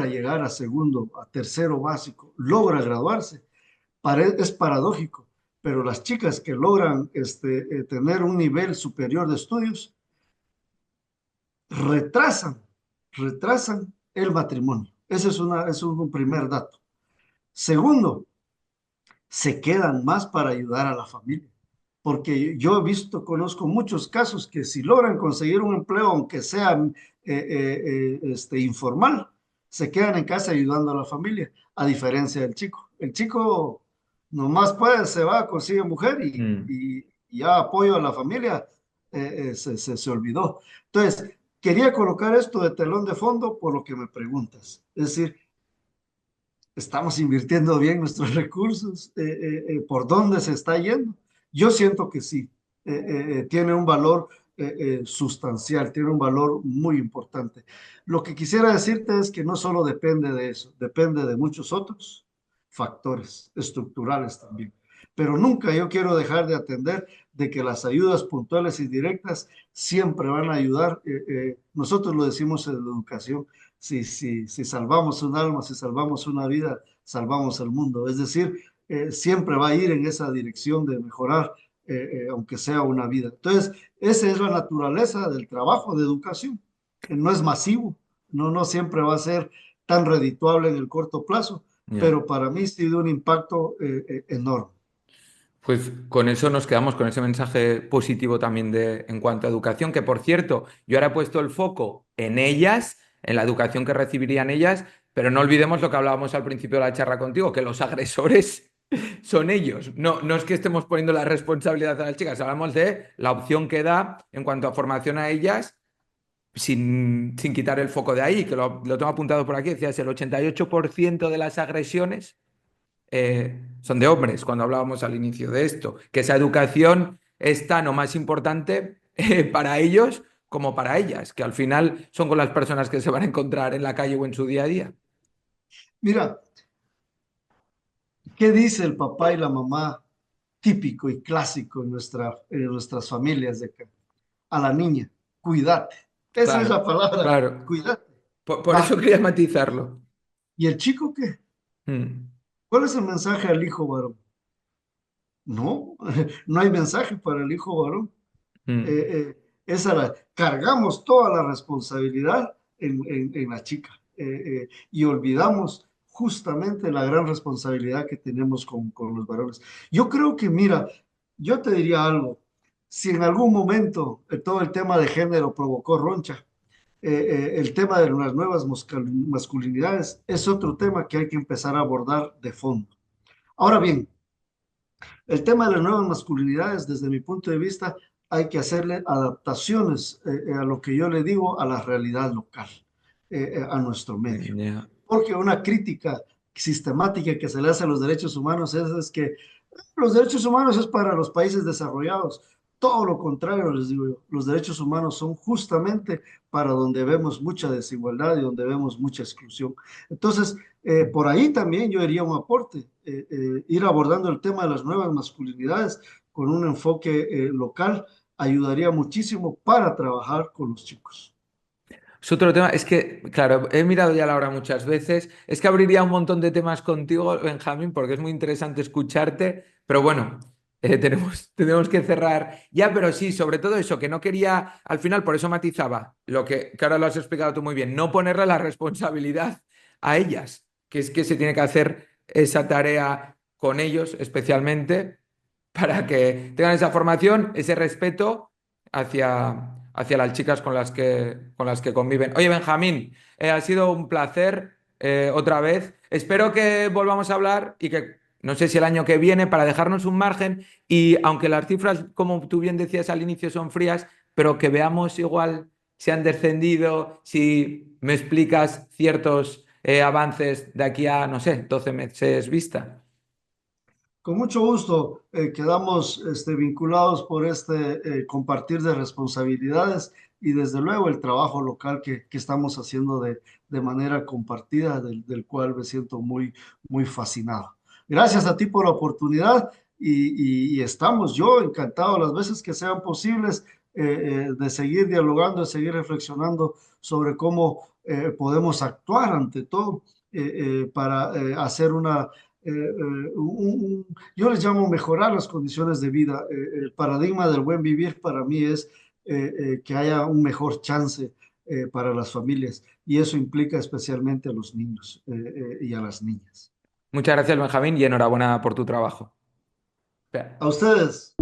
llegar a segundo, a tercero básico, logra graduarse, es paradójico, pero las chicas que logran tener un nivel superior de estudios retrasan, retrasan el matrimonio. Ese es un primer dato. Segundo, se quedan más para ayudar a la familia. Porque yo he visto, conozco muchos casos que si logran conseguir un empleo, aunque sea informal, se quedan en casa ayudando a la familia, a diferencia del chico. El chico nomás puede, se va, consigue mujer Mm. y ya apoyo a la familia, se olvidó. Entonces, quería colocar esto de telón de fondo por lo que me preguntas. Es decir, estamos invirtiendo bien nuestros recursos, por dónde se está yendo. Yo siento que sí, tiene un valor sustancial, tiene un valor muy importante. Lo que quisiera decirte es que no solo depende de eso, depende de muchos otros factores estructurales también. Pero nunca yo quiero dejar de atender de que las ayudas puntuales y directas siempre van a ayudar. Nosotros lo decimos en la educación, si salvamos un alma, si salvamos una vida, salvamos el mundo. Es decir, siempre va a ir en esa dirección de mejorar, aunque sea una vida. Entonces, esa es la naturaleza del trabajo de educación. No es masivo, no siempre va a ser tan redituable en el corto plazo, Ya. pero para mí sí de un impacto enorme. Pues con eso nos quedamos con ese mensaje positivo también en cuanto a educación, que por cierto, yo ahora he puesto el foco en ellas, en la educación que recibirían ellas, pero no olvidemos lo que hablábamos al principio de la charla contigo, que los agresores son ellos. No, no es que estemos poniendo la responsabilidad a las chicas, hablamos de la opción que da en cuanto a formación a ellas, sin quitar el foco de ahí, que lo tengo apuntado por aquí, decías, el 88% de las agresiones son de hombres, cuando hablábamos al inicio de esto, que esa educación es tan o más importante para ellos como para ellas, que al final son con las personas que se van a encontrar en la calle o en su día a día. Mira, ¿qué dice el papá y la mamá típico y clásico en nuestras familias de acá? A la niña, cuídate. Esa es Claro, la palabra, claro. cuídate. Por eso Va. quería matizarlo. ¿Y el chico qué? Mm, ¿Cuál es el mensaje al hijo varón? No, no hay mensaje para el hijo varón. mm. Cargamos toda la responsabilidad en la chica, y olvidamos justamente la gran responsabilidad que tenemos con los varones. Yo creo que, mira, yo te diría algo, si en algún momento todo el tema de género provocó roncha, el tema de las nuevas masculinidades es otro tema que hay que empezar a abordar de fondo. Ahora bien, el tema de las nuevas masculinidades, desde mi punto de vista, hay que hacerle adaptaciones, a lo que yo le digo, a la realidad local, a nuestro medio. Ya. Porque una crítica sistemática que se le hace a los derechos humanos es que los derechos humanos es para los países desarrollados. Todo lo contrario, les digo yo. Los derechos humanos son justamente para donde vemos mucha desigualdad y donde vemos mucha exclusión. Entonces, por ahí también yo haría un aporte, ir abordando el tema de las nuevas masculinidades con un enfoque local ayudaría muchísimo para trabajar con los chicos. Es otro tema, es que, claro, he mirado ya la hora muchas veces, es que abriría un montón de temas contigo, Benjamín, porque es muy interesante escucharte, pero bueno, tenemos que cerrar ya, pero sí, sobre todo eso, que no quería, al final, por eso matizaba, que ahora lo has explicado tú muy bien, no ponerle la responsabilidad a ellas, que es que se tiene que hacer esa tarea con ellos especialmente para que tengan esa formación, ese respeto hacia las chicas con las que conviven. Oye, Benjamín, ha sido un placer otra vez. Espero que volvamos a hablar y que, no sé si el año que viene, para dejarnos un margen y aunque las cifras, como tú bien decías al inicio, son frías, pero que veamos igual si han descendido, si me explicas ciertos avances de aquí a, no sé, 12 meses vista. Con mucho gusto, quedamos vinculados por este compartir de responsabilidades y desde luego el trabajo local que estamos haciendo de manera compartida, del cual me siento muy fascinado. Gracias a ti por la oportunidad y estamos yo encantado las veces que sean posibles, de seguir dialogando, de seguir reflexionando sobre cómo podemos actuar ante todo, para hacer yo les llamo mejorar las condiciones de vida. El paradigma del buen vivir para mí es que haya un mejor chance para las familias y eso implica especialmente a los niños y a las niñas. Muchas gracias, Benjamín, y enhorabuena por tu trabajo. Espera. A ustedes.